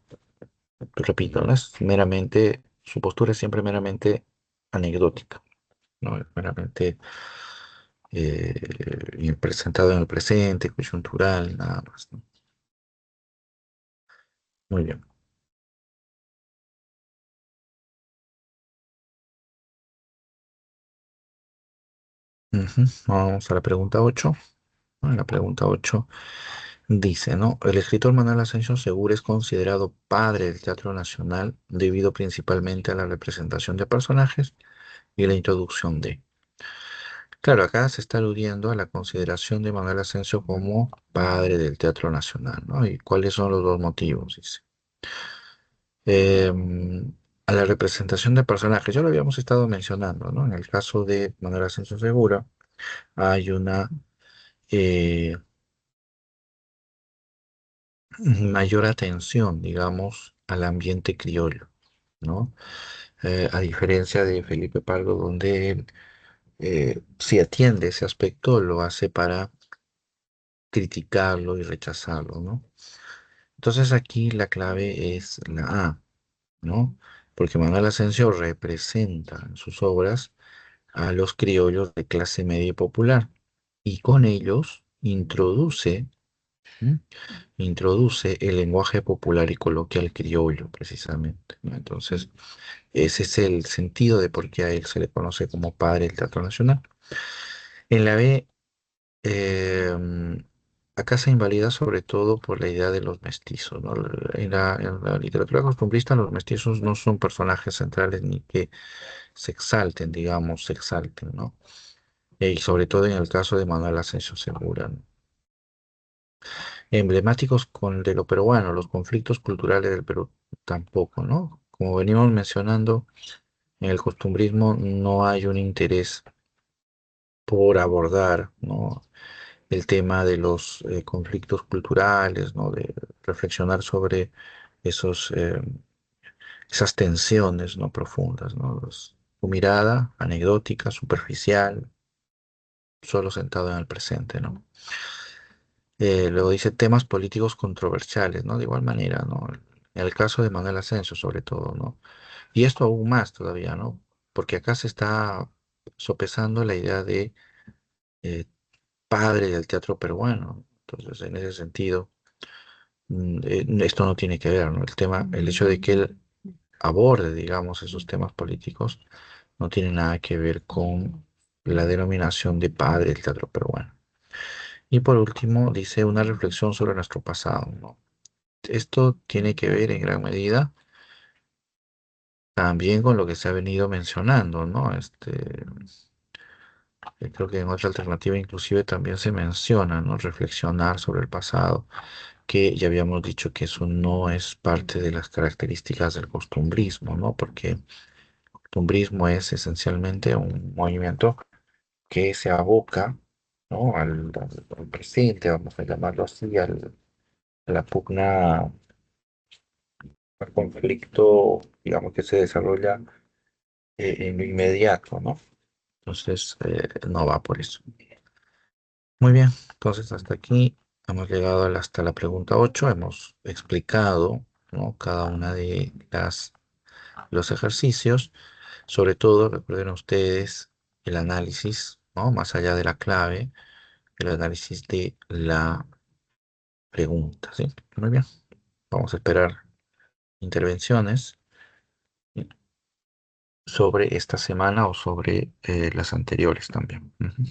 [SPEAKER 1] repito, ¿no? Es meramente, su postura es siempre meramente anecdótica, ¿no? Es meramente y presentado en el presente, coyuntural, nada más, ¿no? Muy bien. Ujú. Vamos a la pregunta 8. La pregunta 8 dice, ¿no? El escritor Manuel Asensio Segura es considerado padre del teatro nacional debido principalmente a la representación de personajes y la introducción de. Claro, acá se está aludiendo a la consideración de Manuel Asensio como padre del teatro nacional, ¿no? ¿Y cuáles son los dos motivos? Dice. A la representación de personajes, ya lo habíamos estado mencionando, ¿no? En el caso de Manuel Asensio Segura. hay una eh, mayor atención, digamos, al ambiente criollo, ¿no? A diferencia de Felipe Pardo, donde él, si atiende ese aspecto, lo hace para criticarlo y rechazarlo, ¿no? Entonces aquí la clave es la A, ¿no? Porque Manuel Asensio representa en sus obras a los criollos de clase media y popular y con ellos introduce, ¿m? Introduce el lenguaje popular y coloquial criollo, precisamente, ¿no? Entonces, ese es el sentido de por qué a él se le conoce como padre del teatro nacional. En la B, acá se invalida sobre todo por la idea de los mestizos, ¿no? En la literatura costumbrista los mestizos no son personajes centrales ni que se exalten, digamos, se exalten, ¿no? Y sobre todo en el caso de Manuel Asensio Segura, ¿no? Emblemáticos con el de lo peruano, los conflictos culturales del Perú tampoco, ¿no? Como venimos mencionando, en el costumbrismo no hay un interés por abordar, ¿no? El tema de los conflictos culturales, ¿no? De reflexionar sobre esos, esas tensiones, ¿no? Profundas, ¿no? Su mirada anecdótica, superficial, solo sentado en el presente, ¿no? Luego dice temas políticos controversiales, ¿no? De igual manera, ¿no? En el caso de Manuel Asensio, sobre todo, ¿no? Y esto aún más todavía, ¿no? Porque acá se está sopesando la idea de eh, padre del teatro peruano. Entonces, en ese sentido, esto no tiene que ver, ¿no? El tema, el hecho de que él aborde, digamos, esos temas políticos, no tiene nada que ver con la denominación de padre del teatro peruano. Y por último, dice una reflexión sobre nuestro pasado, ¿no? Esto tiene que ver en gran medida también con lo que se ha venido mencionando, ¿no? Creo que en otra alternativa inclusive también se menciona, ¿no? Reflexionar sobre el pasado, que ya habíamos dicho que eso no es parte de las características del costumbrismo, ¿no? Porque el costumbrismo es esencialmente un movimiento que se aboca, ¿no? Al presente, vamos a llamarlo así, a la pugna, al conflicto, digamos, que se desarrolla en lo inmediato, ¿no? Entonces, no va por eso. Muy bien, entonces hasta aquí hemos llegado hasta la pregunta 8. Hemos explicado, ¿no? Cada una de los ejercicios. Sobre todo, recuerden ustedes el análisis, ¿no? Más allá de la clave, el análisis de la pregunta, ¿sí? Muy bien, vamos a esperar intervenciones sobre esta semana o sobre las anteriores también. Ujú.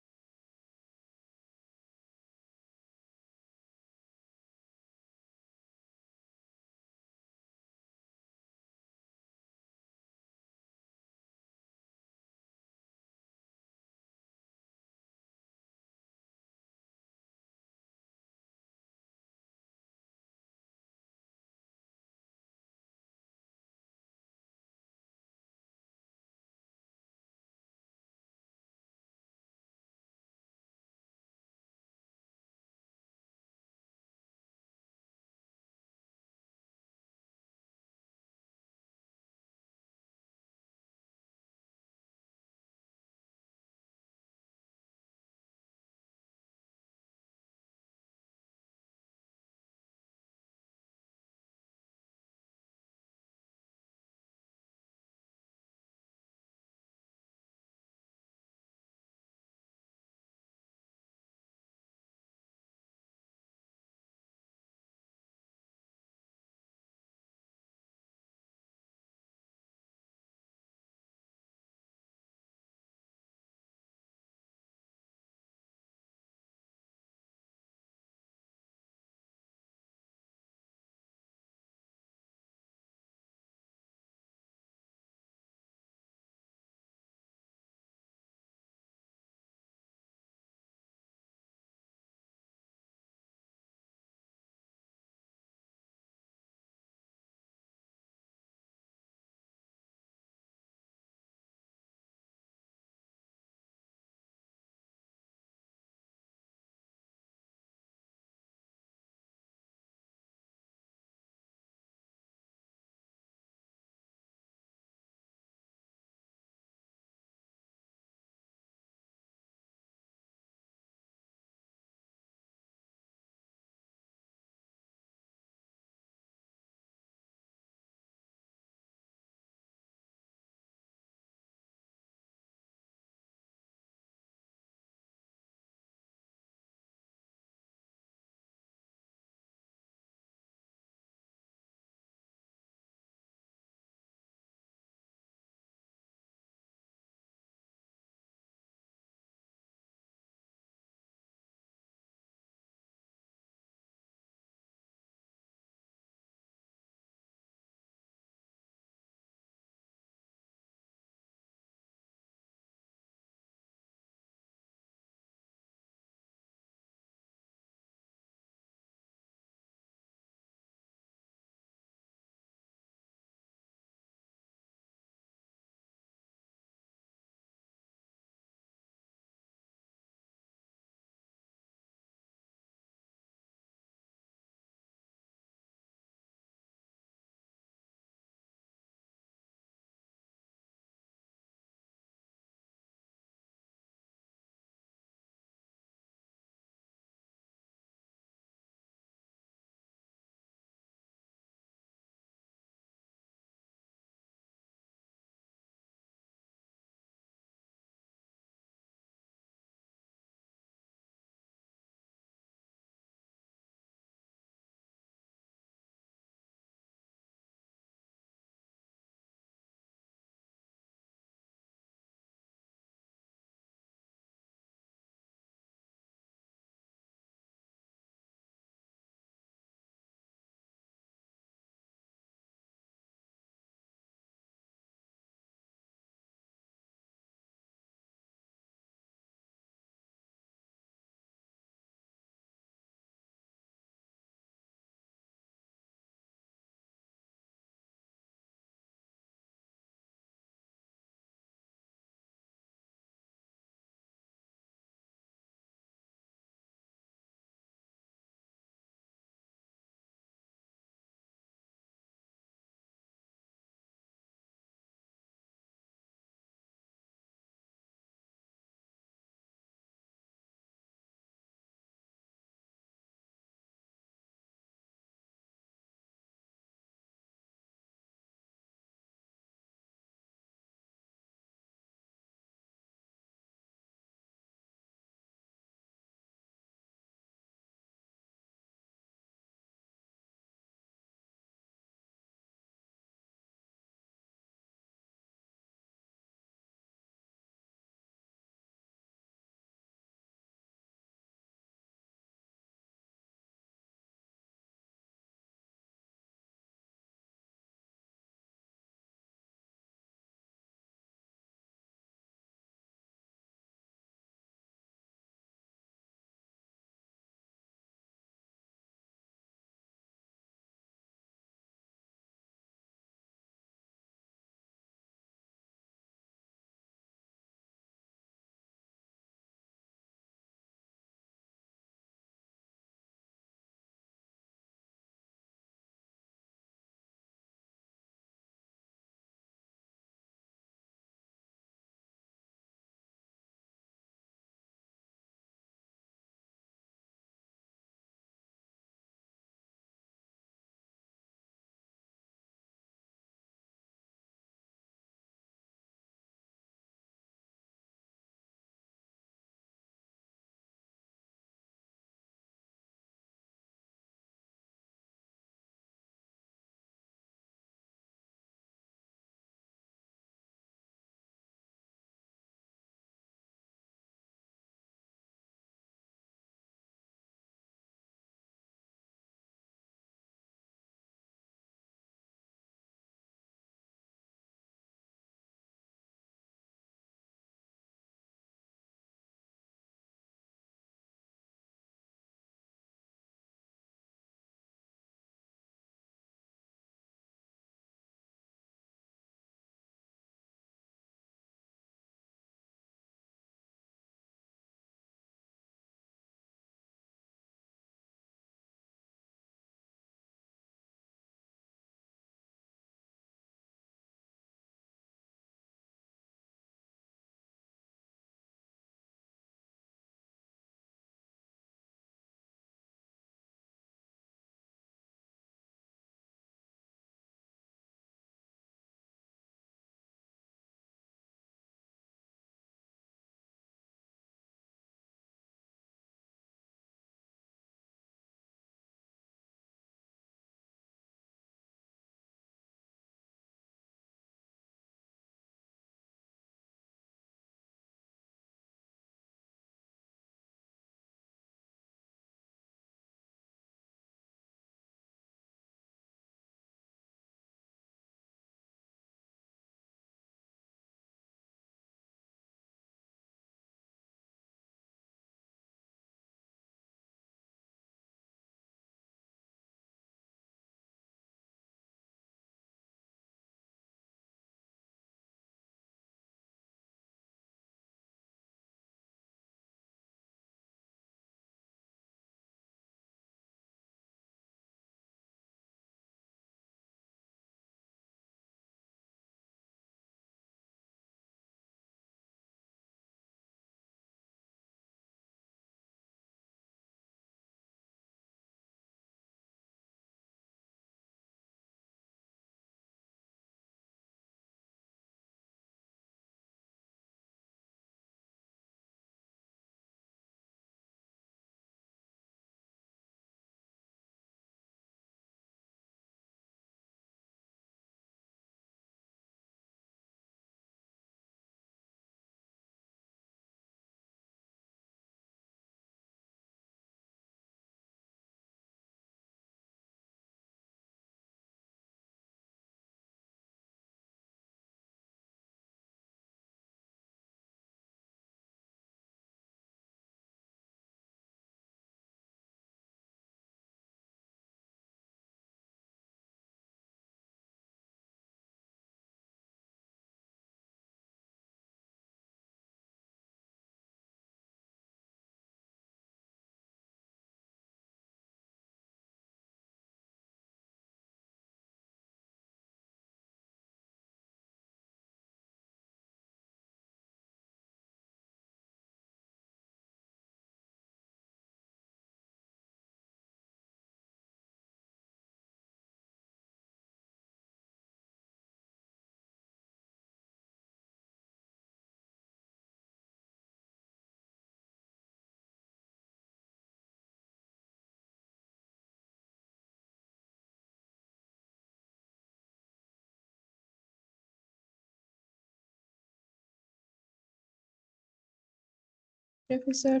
[SPEAKER 2] Profesor,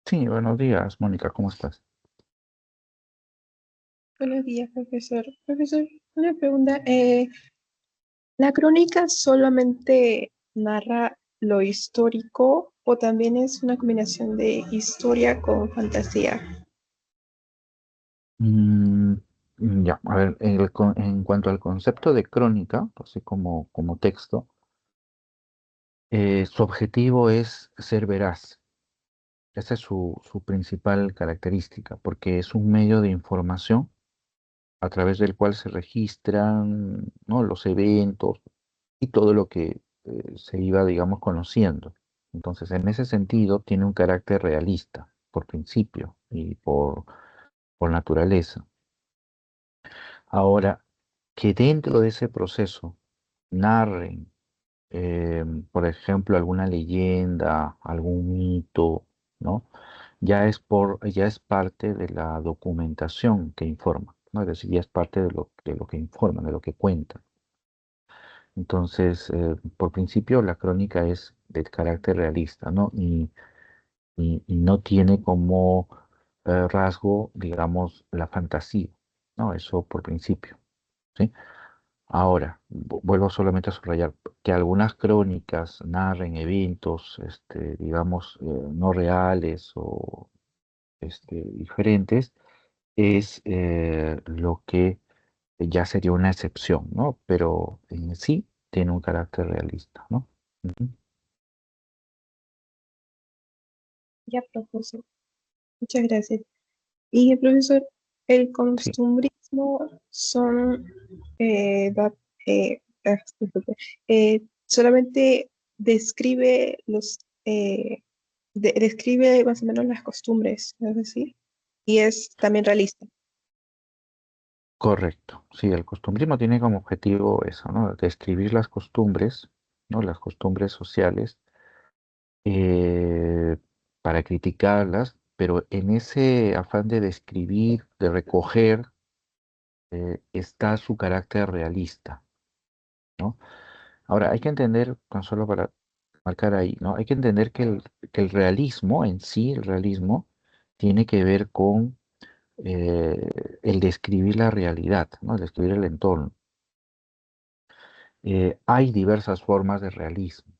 [SPEAKER 1] Sí, buenos días, Mónica, ¿cómo estás?
[SPEAKER 2] buenos días, profesor. Profesor, una pregunta. ¿La crónica solamente narra lo histórico o también es una combinación de historia con fantasía?
[SPEAKER 1] Mm, ya, a ver, en cuanto al concepto de crónica, así como texto, su objetivo es ser veraz. Esa es su principal característica, porque es un medio de información a través del cual se registran, ¿no?, los eventos y todo lo que se iba, digamos, conociendo. Entonces, en ese sentido, tiene un carácter realista, por principio y por naturaleza. Ahora, que dentro de ese proceso narren, por ejemplo, alguna leyenda, algún mito, ¿no? Ya es parte de la documentación que informa, ¿no? Es decir, ya es parte de lo que informa, de lo que cuenta. Entonces, por principio, la crónica es de carácter realista, ¿no? Y no tiene como rasgo, digamos, la fantasía, ¿no? Eso por principio, ¿sí? Ahora, vuelvo solamente a subrayar que algunas crónicas narren eventos, digamos, no reales o diferentes, es lo que ya sería una excepción, ¿no? Pero en sí tiene un carácter realista, ¿no? Ujú.
[SPEAKER 2] Ya, profesor. Muchas gracias. Y profesor, ¿el
[SPEAKER 1] Sí,
[SPEAKER 2] costumbrismo son, disculpe, solamente describe describe más o menos las costumbres, es decir, y es también realista?
[SPEAKER 1] correcto. Sí, el costumbrismo tiene como objetivo eso, ¿no? Describir las costumbres, ¿no? Las costumbres sociales, eh, para criticarlas, pero en ese afán de describir, de recoger, está su carácter realista, ¿no? Ahora, hay que entender, tan solo para marcar ahí, ¿no? Hay que entender que el realismo en sí, el realismo, tiene que ver con el describir la realidad, ¿no? El describir el entorno. Hay diversas formas de realismo,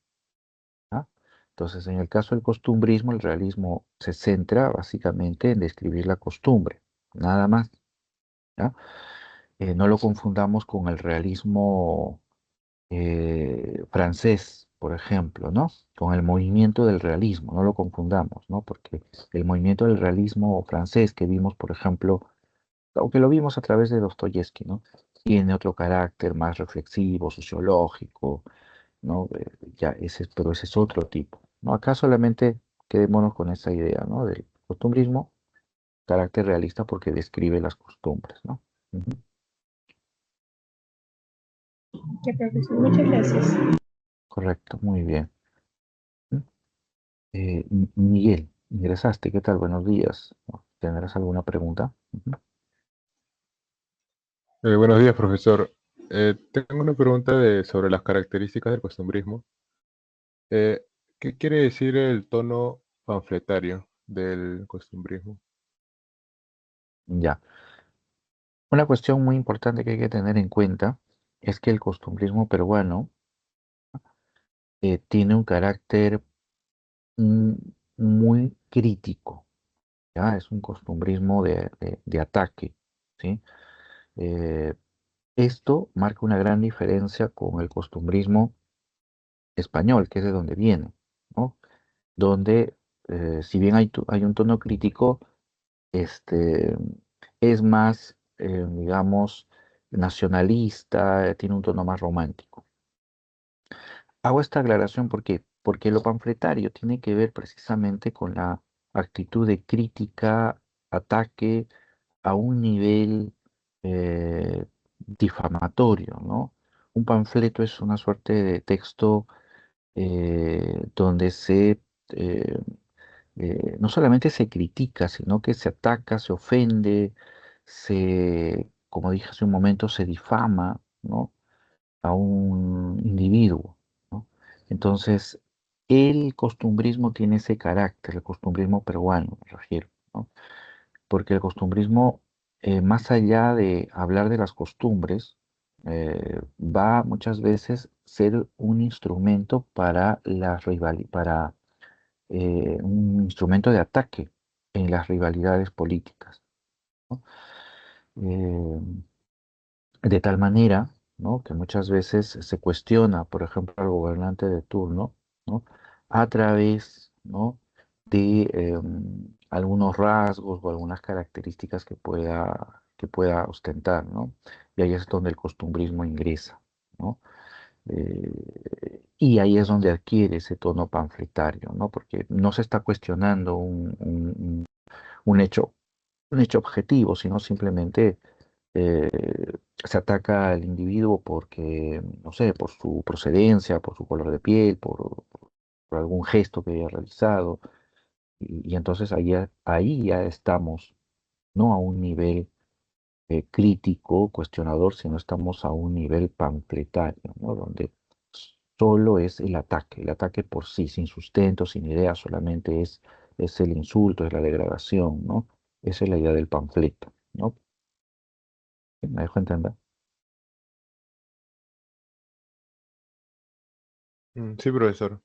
[SPEAKER 1] ¿ah? Entonces, en el caso del costumbrismo, el realismo se centra básicamente en describir la costumbre, nada más, ¿ya? No lo confundamos con el realismo francés, por ejemplo, ¿no? Con el movimiento del realismo, no lo confundamos, ¿no? Porque el movimiento del realismo francés que vimos, por ejemplo, aunque lo vimos a través de Dostoyevsky, ¿no? Tiene otro carácter más reflexivo, sociológico, ¿no? Pero ese es otro tipo, ¿no? Acá solamente quedémonos con esa idea, ¿no? Del costumbrismo, carácter realista porque describe las costumbres, ¿no? Ujú.
[SPEAKER 2] Ya, profesor, muchas gracias.
[SPEAKER 1] Correcto, muy bien. ¿Mm? Miguel, ingresaste, ¿qué tal? Buenos días. ¿No? ¿Tendrás alguna pregunta? Ujú.
[SPEAKER 3] Buenos días, profesor. Tengo una pregunta sobre las características del costumbrismo. Eh, ¿Qué quiere decir el tono panfletario del costumbrismo?
[SPEAKER 1] Ya. Una cuestión muy importante que hay que tener en cuenta es que el costumbrismo peruano tiene un carácter mm, muy crítico, ¿ya? Es un costumbrismo de ataque, ¿sí? Eh, Esto marca una gran diferencia con el costumbrismo español, que es de donde viene, ¿no? Donde, si bien hay un tono crítico, este, es más, digamos, nacionalista, tiene un tono más romántico. Hago esta aclaración porque lo panfletario tiene que ver precisamente con la actitud de crítica, ataque a un nivel difamatorio, ¿no? Un panfleto es una suerte de texto donde eh, no solamente se critica, sino que se ataca, se ofende, como dije hace un momento, se difama, ¿no? a un individuo, ¿no? Entonces, el costumbrismo tiene ese carácter, el costumbrismo peruano, me refiero, ¿no? Porque el costumbrismo, más allá de hablar de las costumbres, va muchas veces ser un instrumento para para un instrumento de ataque en las rivalidades políticas, ¿no? Eh, de tal manera, ¿no? Que muchas veces se cuestiona, por ejemplo, al gobernante de turno, ¿no? A través, ¿no? de algunos rasgos o algunas características que pueda ostentar, ¿no? Y ahí es donde el costumbrismo ingresa, ¿no? Y ahí es donde adquiere ese tono panfletario, ¿no? Porque no se está cuestionando un hecho, un hecho objetivo, sino simplemente eh, se ataca al individuo porque, no sé, por su procedencia, por su color de piel, por algún gesto que haya realizado. Y entonces ahí ya estamos, no a un nivel crítico, cuestionador, sino estamos a un nivel panfletario, ¿no? Donde solo es el ataque por sí, sin sustento, sin idea, solamente es el insulto, es la degradación, ¿no? Esa es la idea del panfleto, ¿no? ¿Me dejo entender?
[SPEAKER 3] Sí, profesor.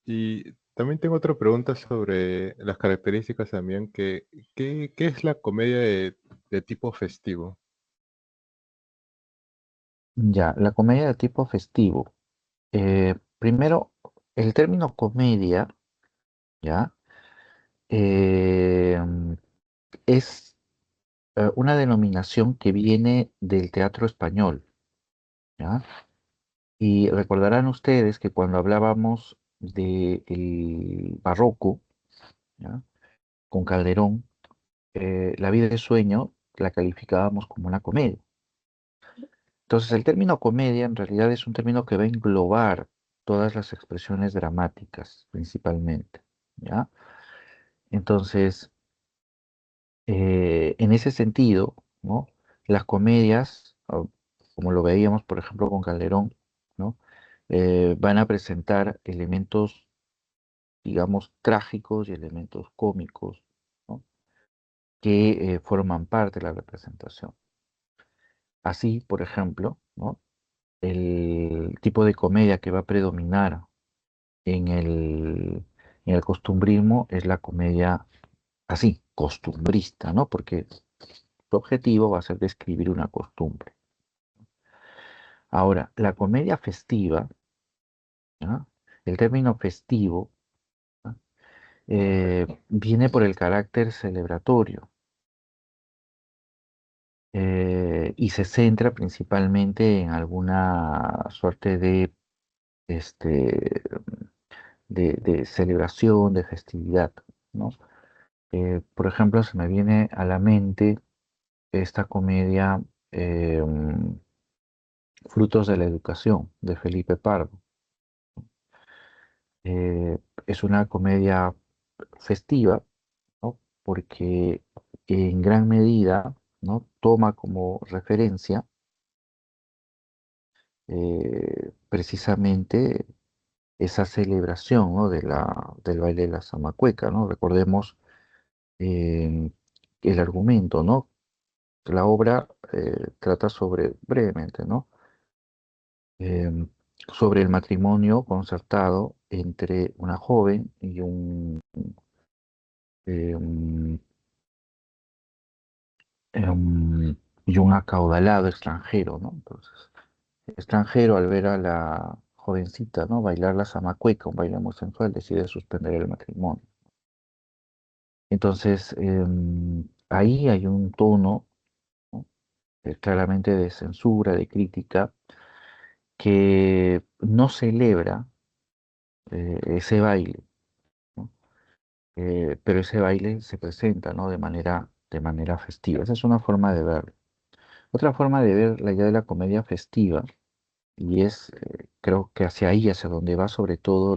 [SPEAKER 3] Y también tengo otra pregunta sobre las características también, ¿qué es la comedia de tipo festivo?
[SPEAKER 1] Ya, la comedia de tipo festivo. Primero, el término comedia, ¿ya? Eh, es una denominación que viene del teatro español, ¿ya? Y recordarán ustedes que cuando hablábamos del barroco, ¿ya? Con Calderón, La vida de sueño la calificábamos como una comedia. Entonces, el término comedia en realidad es un término que va a englobar todas las expresiones dramáticas, principalmente, ¿ya? Entonces, en ese sentido, ¿no? Las comedias, como lo veíamos, por ejemplo, con Calderón, ¿no? Van a presentar elementos, digamos, trágicos y elementos cómicos, ¿no? Que forman parte de la representación. Así, por ejemplo, ¿no? El tipo de comedia que va a predominar en en el costumbrismo es la comedia así, costumbrista, ¿no? Porque su objetivo va a ser describir una costumbre. Ahora, la comedia festiva, ¿ya? El término festivo, ¿ya? Viene por el carácter celebratorio y se centra principalmente en alguna suerte de, este, de celebración, de festividad, ¿no? Por ejemplo, se me viene a la mente esta comedia Frutos de la Educación de Felipe Pardo. Eh, es una comedia festiva, ¿no? Porque en gran medida, ¿no? Toma como referencia precisamente esa celebración, ¿no? Del baile de la Zamacueca, ¿no? Recordemos eh, el argumento, ¿no? La obra trata sobre, brevemente, ¿no? Em, sobre el matrimonio concertado entre una joven em, y un acaudalado extranjero, ¿no? Entonces, el extranjero al ver a la jovencita, ¿no? Bailar la zamacueca, un baile muy sensual, decide suspender el matrimonio. Entonces, ahí hay un tono, ¿no? Claramente de censura, de crítica, que no celebra ese baile, ¿no? Pero ese baile se presenta, ¿no? De manera festiva. Esa es una forma de verlo. Otra forma de ver la idea de la comedia festiva, y es, creo que hacia ahí, hacia donde va sobre todo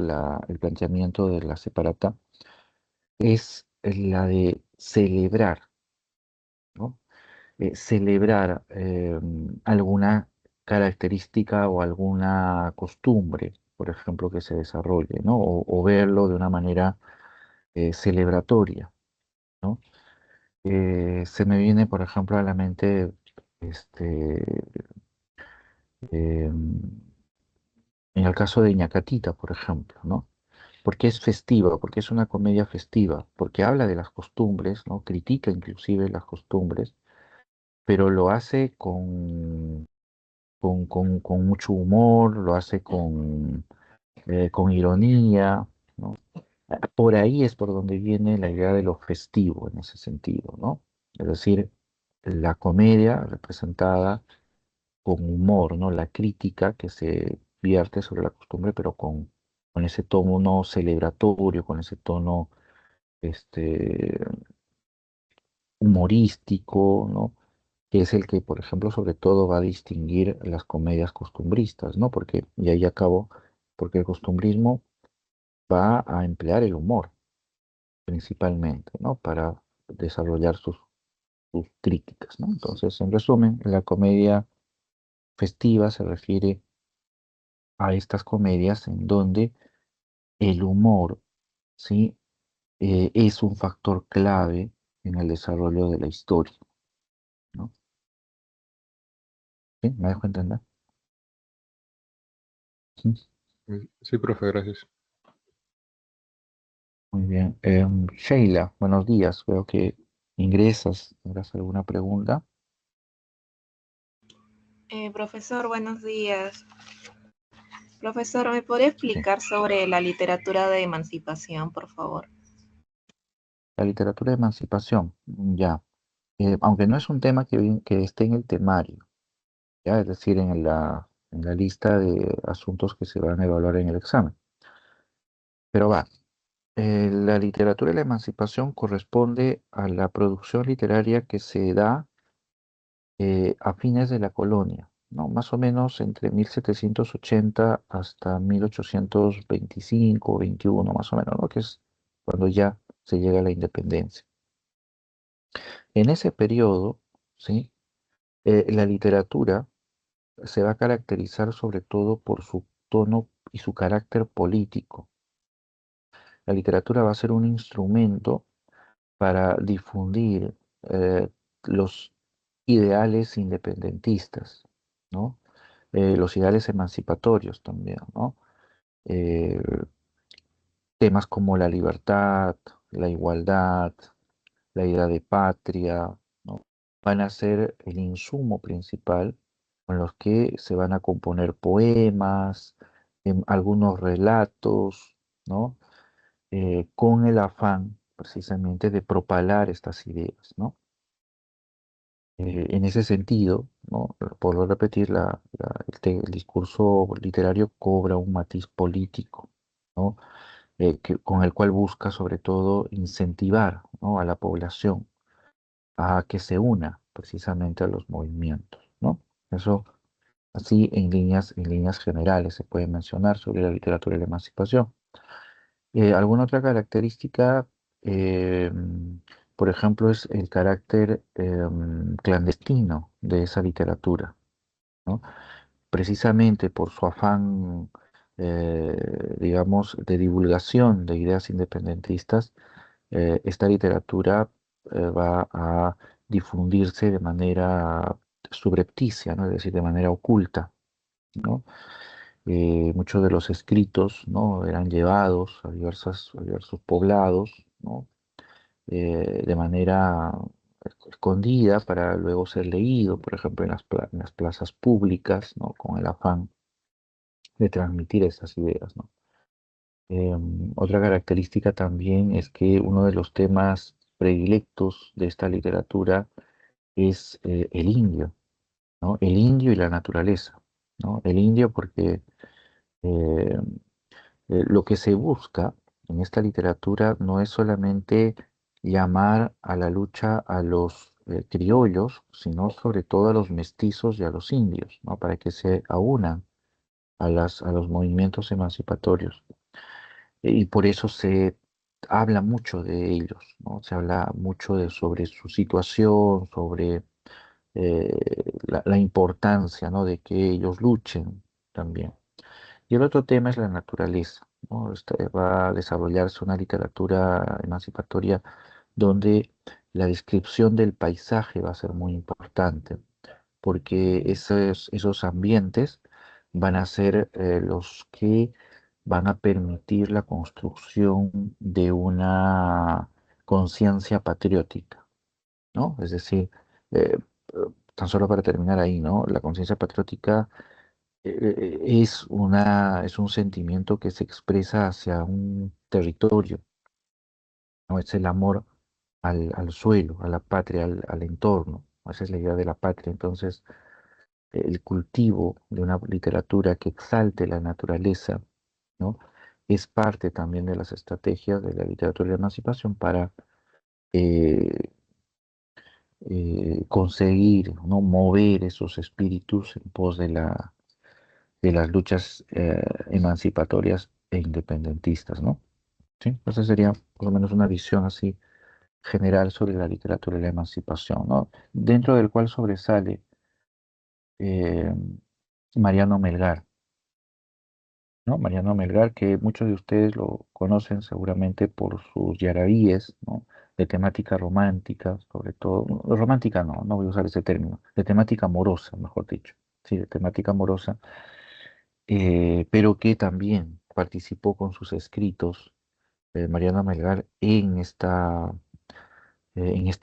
[SPEAKER 1] el planteamiento de la separata, es la de celebrar, ¿no? Celebrar alguna característica o alguna costumbre, por ejemplo, que se desarrolle, ¿no? O verlo de una manera celebratoria, ¿no? Se me viene, por ejemplo, a la mente este, em, en el caso de Ñacatita, por ejemplo, ¿no? Porque es festiva, porque es una comedia festiva, porque habla de las costumbres, ¿no? Critica inclusive las costumbres, pero lo hace con mucho humor, lo hace con ironía, ¿no? Por ahí es por donde viene la idea de lo festivo en ese sentido, ¿no? Es decir, la comedia representada con humor, ¿no? La crítica que se vierte sobre la costumbre, pero con ese tono no celebratorio, con ese tono este, humorístico, ¿no? Que es el que, por ejemplo, sobre todo va a distinguir las comedias costumbristas, ¿no? Porque, y ahí acabo, porque el costumbrismo va a emplear el humor principalmente, ¿no? Para desarrollar sus críticas, ¿no? Entonces, en resumen, la comedia festiva se refiere a estas comedias en donde el humor, ¿sí? Es un factor clave en el desarrollo de la historia, ¿no? ¿Sí? ¿Me dejo entender? Sí.
[SPEAKER 3] Sí, profe, gracias.
[SPEAKER 1] Muy bien. Sheila, buenos días. Veo que ingresas. ¿Tendrás alguna pregunta?
[SPEAKER 4] Profesor, buenos días. Profesor, ¿me podría
[SPEAKER 1] Sí.
[SPEAKER 4] explicar sobre la literatura de emancipación, por favor?
[SPEAKER 1] La literatura de emancipación, ya. Aunque no es un tema que esté en el temario, ya, es decir, en la lista de asuntos que se van a evaluar en el examen. Pero va. La literatura de la emancipación corresponde a la producción literaria que se da a fines de la colonia, ¿no? Más o menos entre 1780 hasta 1825 o 21, más o menos, ¿no? Que es cuando ya se llega a la independencia. En ese periodo, ¿sí? La literatura se va a caracterizar sobre todo por su tono y su carácter político. La literatura va a ser un instrumento para difundir los ideales independentistas, ¿no? Los ideales emancipatorios también, ¿no? Eh, Temas como la libertad, la igualdad, la idea de patria, ¿no? Van a ser el insumo principal con los que se van a componer poemas, algunos relatos, ¿no? Con el afán precisamente de propalar estas ideas, ¿no? En ese sentido, ¿no? Por repetir, el discurso literario cobra un matiz político, ¿no? Con el cual busca sobre todo incentivar, ¿no? A la población a que se una precisamente a los movimientos, ¿no? Eso así en líneas generales se puede mencionar sobre la literatura de la emancipación. ¿Alguna otra característica? Eh, por ejemplo, es el carácter clandestino de esa literatura, ¿no? Precisamente por su afán, digamos, de divulgación de ideas independentistas, esta literatura va a difundirse de manera subrepticia, ¿no? Es decir, de manera oculta, ¿no? Muchos de los escritos, ¿no? Eran llevados a diversos poblados, ¿no? De manera escondida para luego ser leído, por ejemplo, en las plazas públicas, ¿no? Con el afán de transmitir esas ideas, ¿no? Otra característica también es que uno de los temas predilectos de esta literatura es el indio, ¿no? El indio y la naturaleza, ¿no? El indio porque eh, lo que se busca en esta literatura no es solamente llamar a la lucha a los criollos, sino sobre todo a los mestizos y a los indios, ¿no? Para que se aunan a los movimientos emancipatorios. Y por eso se habla mucho de ellos, ¿no? Se habla mucho sobre su situación, sobre la importancia, ¿no? De que ellos luchen también. Y el otro tema es la naturaleza, ¿no? Va a desarrollarse una literatura emancipatoria donde la descripción del paisaje va a ser muy importante, porque esos ambientes van a ser los que van a permitir la construcción de una conciencia patriótica, ¿no? Es decir, eh, tan solo para terminar ahí, ¿no? La conciencia patriótica es un sentimiento que se expresa hacia un territorio, ¿no? Es el amor al suelo, a la patria, al entorno. Esa es la idea de la patria. Entonces, el cultivo de una literatura que exalte la naturaleza, ¿no? Es parte también de las estrategias de la literatura de emancipación para eh, conseguir, ¿no? Mover esos espíritus en pos de las luchas emancipatorias e independentistas, ¿no? Sí, esa sería por lo menos una visión así general sobre la literatura de la emancipación, ¿no? Dentro del cual sobresale eh, Mariano Melgar, ¿no? Mariano Melgar, que muchos de ustedes lo conocen seguramente por sus yarabíes, ¿no? De temática romántica, sobre todo, no, romántica no, no voy a usar ese término, de temática amorosa, mejor dicho, sí, de temática amorosa, pero que también participó con sus escritos, Mariano Melgar, en este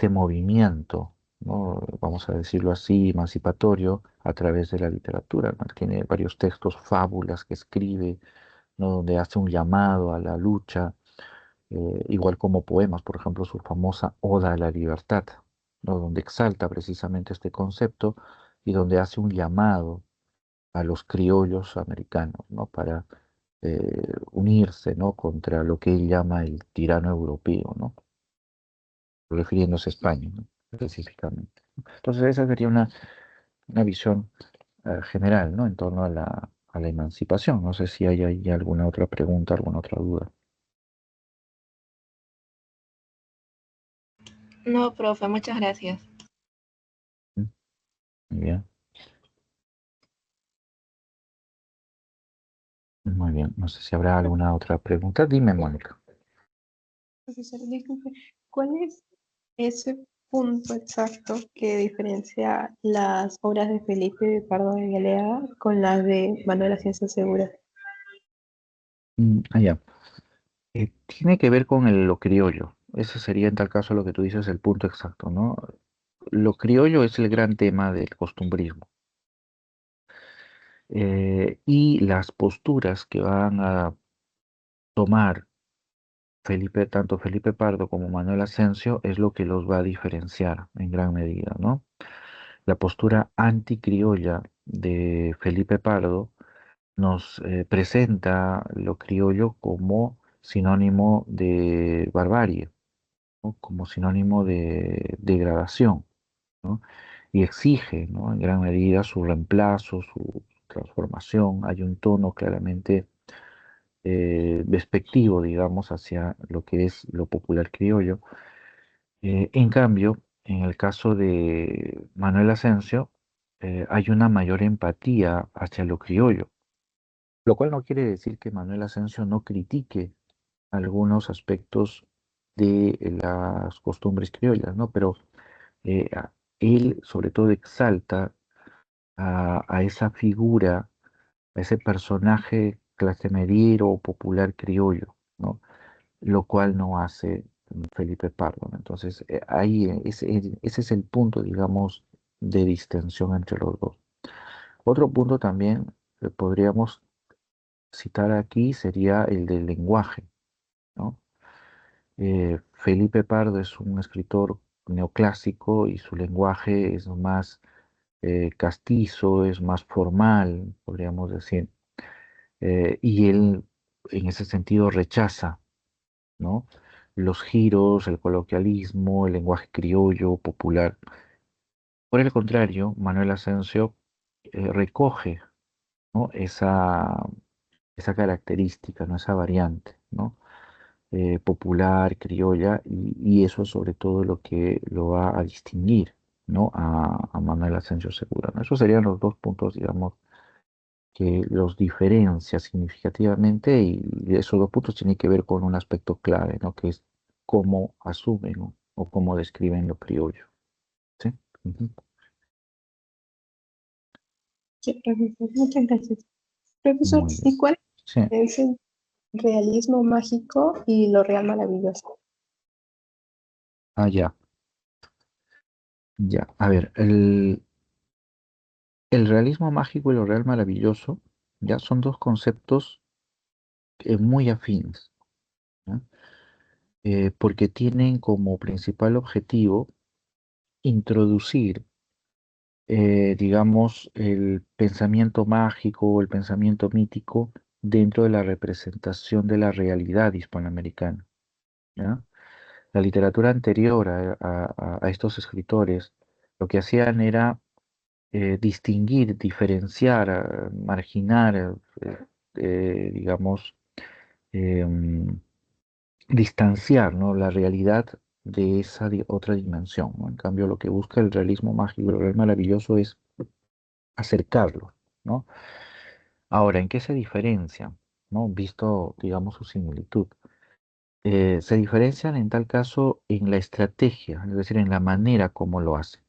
[SPEAKER 1] movimiento, ¿no? Vamos a decirlo así, emancipatorio, a través de la literatura, ¿no? Tiene varios textos, fábulas que escribe, ¿no? Donde hace un llamado a la lucha, igual como poemas, por ejemplo, su famosa Oda a la Libertad, ¿no? Donde exalta precisamente este concepto y donde hace un llamado a los criollos americanos, ¿no? Para unirse, ¿no? Contra lo que él llama el tirano europeo, ¿no? Refiriéndose a España, ¿no? Específicamente. Entonces esa sería una visión general, ¿no? En torno a la emancipación. No sé si hay ahí alguna otra pregunta, alguna otra duda.
[SPEAKER 4] No, profe, muchas gracias.
[SPEAKER 1] ¿Mm? Muy bien, muy bien. No sé si habrá alguna otra pregunta. Dime, Mónica.
[SPEAKER 2] Profesor, disculpe, ¿cuál es ese punto exacto que diferencia las obras de Felipe de Pardo de Galea con las de Manuel Ciencia Segura?
[SPEAKER 1] Ya. Tiene que ver con lo criollo. Ese sería en tal caso lo que tú dices, el punto exacto, ¿no? Lo criollo es el gran tema del costumbrismo. Y las posturas que van a tomar tanto Felipe Pardo como Manuel Asensio, es lo que los va a diferenciar en gran medida, ¿no? La postura anticriolla de Felipe Pardo nos presenta lo criollo como sinónimo de barbarie, ¿no? Como sinónimo de degradación, ¿no? Y exige, ¿no? En gran medida su reemplazo, su transformación. Hay un tono claramente despectivo, digamos, hacia lo que es lo popular criollo. En cambio, en el caso de Manuel Asensio, hay una mayor empatía hacia lo criollo, lo cual no quiere decir que Manuel Asensio no critique algunos aspectos de las costumbres criollas, ¿no? Pero eh, a- él sobre todo exalta a esa figura, a ese personaje clase mediero o popular criollo, ¿no? Lo cual no hace Felipe Pardo, ¿no? Entonces, ahí ese es el punto, digamos, de distensión entre los dos. Otro punto también que podríamos citar aquí sería el del lenguaje, ¿no? Felipe Pardo es un escritor neoclásico y su lenguaje es más castizo, es más formal, podríamos decir. Y él, en ese sentido, rechaza, ¿no? Los giros, el coloquialismo, el lenguaje criollo, popular. Por el contrario, Manuel Asensio recoge, ¿no? esa característica, ¿no? Esa variante, ¿no? Popular, criolla, y eso es sobre todo lo que lo va a distinguir, ¿no? A Manuel Asensio Segura, ¿no? Esos serían los dos puntos, digamos, que los diferencia significativamente y esos dos puntos tienen que ver con un aspecto clave, ¿no? Que es cómo asumen, ¿no? O cómo describen lo criollo, ¿sí? Ujú.
[SPEAKER 2] Sí, profesor, muchas gracias. Profesor,
[SPEAKER 1] Muy bien.
[SPEAKER 2] ¿y cuál
[SPEAKER 1] Sí,
[SPEAKER 2] es el realismo mágico y lo real maravilloso?
[SPEAKER 1] ya, ya. A ver, el realismo mágico y lo real maravilloso, ya son dos conceptos muy afines, ¿no? Porque tienen como principal objetivo introducir, digamos, el pensamiento mágico o el pensamiento mítico dentro de la representación de la realidad hispanoamericana, ¿ya? La literatura anterior a estos escritores lo que hacían era distinguir, diferenciar, marginar, digamos, em, distanciar, ¿no? La realidad de esa otra dimensión, ¿no? En cambio, lo que busca el realismo mágico, el real maravilloso es acercarlo, ¿no? Ahora, ¿en qué se diferencian? ¿No? Visto, digamos, su similitud. Se diferencian en tal caso en la estrategia, es decir, en la manera como lo hace.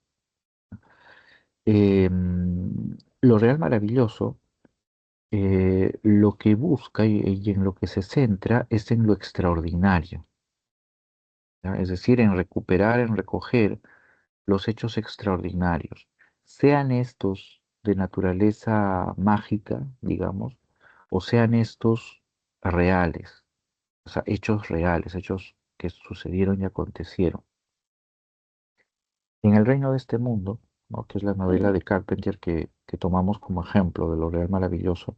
[SPEAKER 1] Lo real maravilloso, lo que busca y en lo que se centra es en lo extraordinario, ¿ya? Es decir, en recuperar, en recoger los hechos extraordinarios, sean estos de naturaleza mágica, digamos, o sean estos reales, o sea, hechos reales, hechos que sucedieron y acontecieron. En el reino de este mundo, ¿no? Que es la novela de Carpenter que tomamos como ejemplo de lo real maravilloso,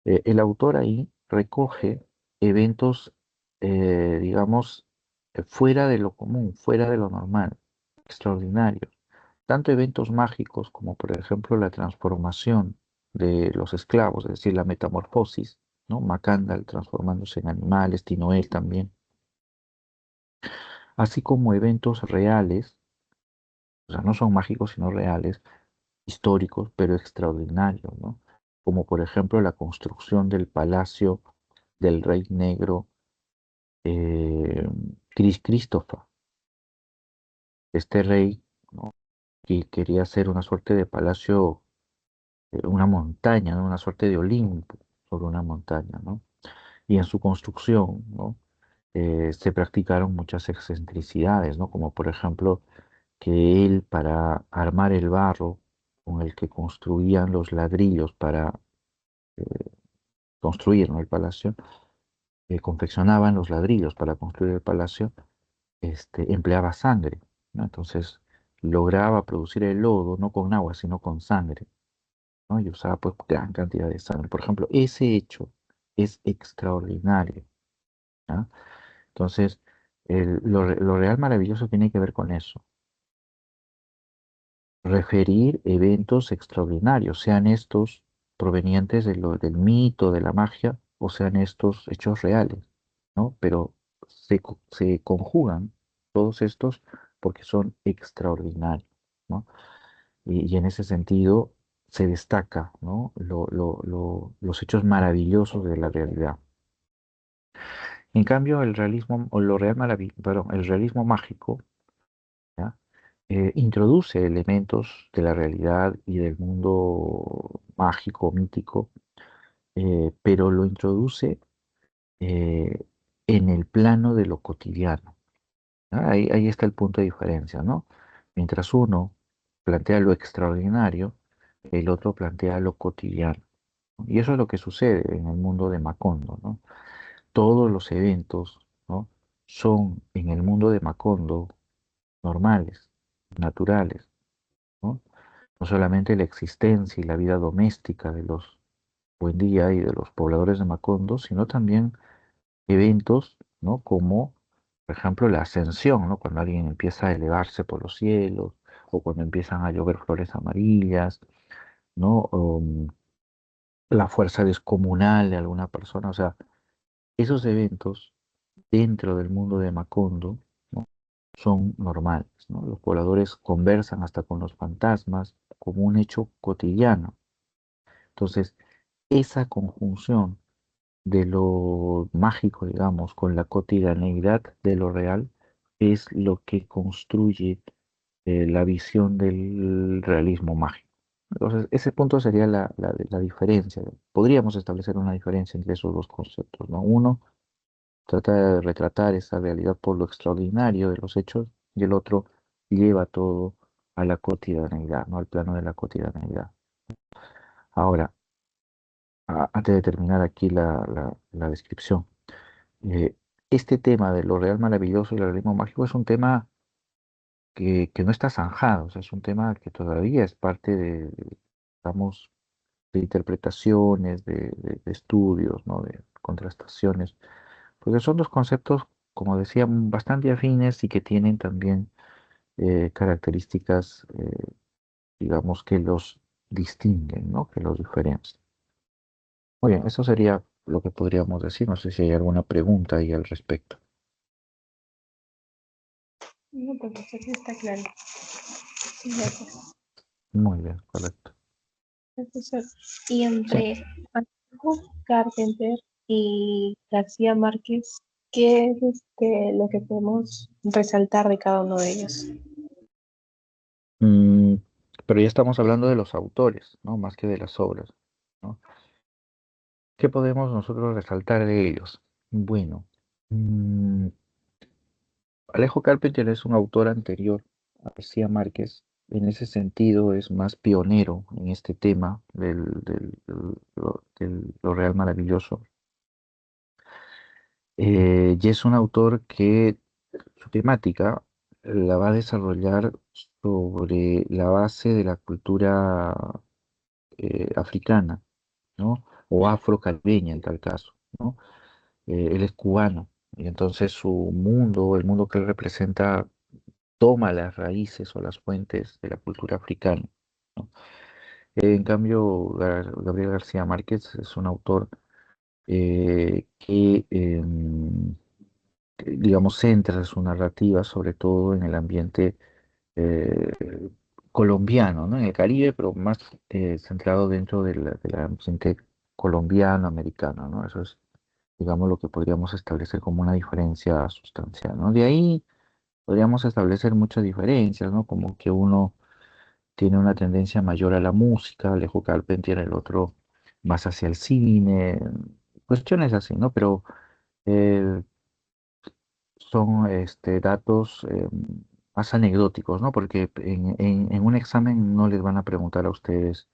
[SPEAKER 1] el autor ahí recoge eventos, digamos, fuera de lo común, fuera de lo normal, extraordinarios. Tanto eventos mágicos como, por ejemplo, la transformación de los esclavos, es decir, la metamorfosis, ¿no? Macandal transformándose en animales, Tinoel también, así como eventos reales, o sea, no son mágicos sino reales, históricos, pero extraordinarios, ¿no? Como por ejemplo la construcción del palacio del Rey Negro, eh, Christopher, este rey, ¿no? Que quería hacer una suerte de palacio, una montaña, ¿no? Una suerte de Olimpo sobre una montaña, ¿no? Y en su construcción, ¿no? Se practicaron muchas excentricidades, ¿no? Como por ejemplo que él para armar el barro con el que construían los ladrillos para construir, ¿no? El palacio, confeccionaban los ladrillos para construir el palacio, empleaba sangre, ¿no? Entonces lograba producir el lodo no con agua, sino con sangre, ¿no? Y usaba pues gran cantidad de sangre. Por ejemplo, ese hecho es extraordinario, ¿ya? Entonces, lo real maravilloso tiene que ver con eso, referir eventos extraordinarios, sean estos provenientes del mito, de la magia, o sean estos hechos reales, ¿no? Pero se conjugan todos estos porque son extraordinarios, ¿no? Y en ese sentido se destaca, ¿no? Los hechos maravillosos de la realidad. En cambio, el realismo, o lo real perdón, el realismo mágico, ¿ya? Introduce elementos de la realidad y del mundo mágico, mítico, pero lo introduce eh, en el plano de lo cotidiano, ¿no? Ahí está el punto de diferencia, ¿no? Mientras uno plantea lo extraordinario, el otro plantea lo cotidiano, ¿no? Y eso es lo que sucede en el mundo de Macondo, ¿no? Todos los eventos, ¿no? Son en el mundo de Macondo normales, naturales, ¿no? No solamente la existencia y la vida doméstica de los buen día y de los pobladores de Macondo, sino también eventos, ¿no? Como, por ejemplo, la ascensión, ¿no? Cuando alguien empieza a elevarse por los cielos, o cuando empiezan a llover flores amarillas, ¿no? O, la fuerza descomunal de alguna persona, o sea, esos eventos dentro del mundo de Macondo, ¿no? son normales, ¿no? Los pobladores conversan hasta con los fantasmas como un hecho cotidiano. Entonces, esa conjunción de lo mágico, digamos, con la cotidianeidad de lo real es lo que construye la visión del realismo mágico. Entonces, ese punto sería la diferencia. Podríamos establecer una diferencia entre esos dos conceptos, ¿no? Uno trata de retratar esa realidad por lo extraordinario de los hechos y el otro lleva todo a la cotidianeidad, ¿no? Al plano de la cotidianeidad. Ahora, antes de terminar aquí la descripción, eh, este tema de lo real maravilloso y el realismo mágico es un tema que no está zanjado, o sea, es un tema que todavía es parte digamos, de interpretaciones, de estudios, ¿no? De contrastaciones, porque son dos conceptos, como decía, bastante afines y que tienen también características, digamos, que los distinguen, ¿no? Que los diferencian. Muy bien, eso sería lo que podríamos decir. No sé si hay alguna pregunta ahí al respecto.
[SPEAKER 2] No, profesor, sí está claro. Gracias,
[SPEAKER 1] Muy bien, correcto.
[SPEAKER 2] profesor. Y
[SPEAKER 1] Sí.
[SPEAKER 2] entre Alejo Carpenter y García Márquez, ¿qué es lo que podemos resaltar de cada uno de ellos?
[SPEAKER 1] Mm, pero ya estamos hablando de los autores, ¿no? Más que de las obras, ¿no? ¿Qué podemos nosotros resaltar de ellos? Bueno, mm, Alejo Carpenter es un autor anterior a García Márquez. En ese sentido es más pionero en este tema lo real maravilloso. Y es un autor que su temática la va a desarrollar sobre la base de la cultura africana, ¿no? O afrocaribeña en tal caso, ¿no? Él es cubano y entonces su mundo, el mundo que él representa, toma las raíces o las fuentes de la cultura africana, ¿no? En cambio, Gabriel García Márquez es un autor digamos, centra su narrativa sobre todo en el ambiente eh, colombiano, ¿no? En el Caribe, pero más centrado dentro del ambiente colombiano, americano, ¿no? Eso es, digamos, lo que podríamos establecer como una diferencia sustancial, ¿no? De ahí podríamos establecer muchas diferencias, ¿no? Como que uno tiene una tendencia mayor a la música, Alejo Carpentier, el otro más hacia el cine, cuestiones así, ¿no? Pero eh, son datos más anecdóticos, ¿no? Porque en un examen no les van a preguntar a ustedes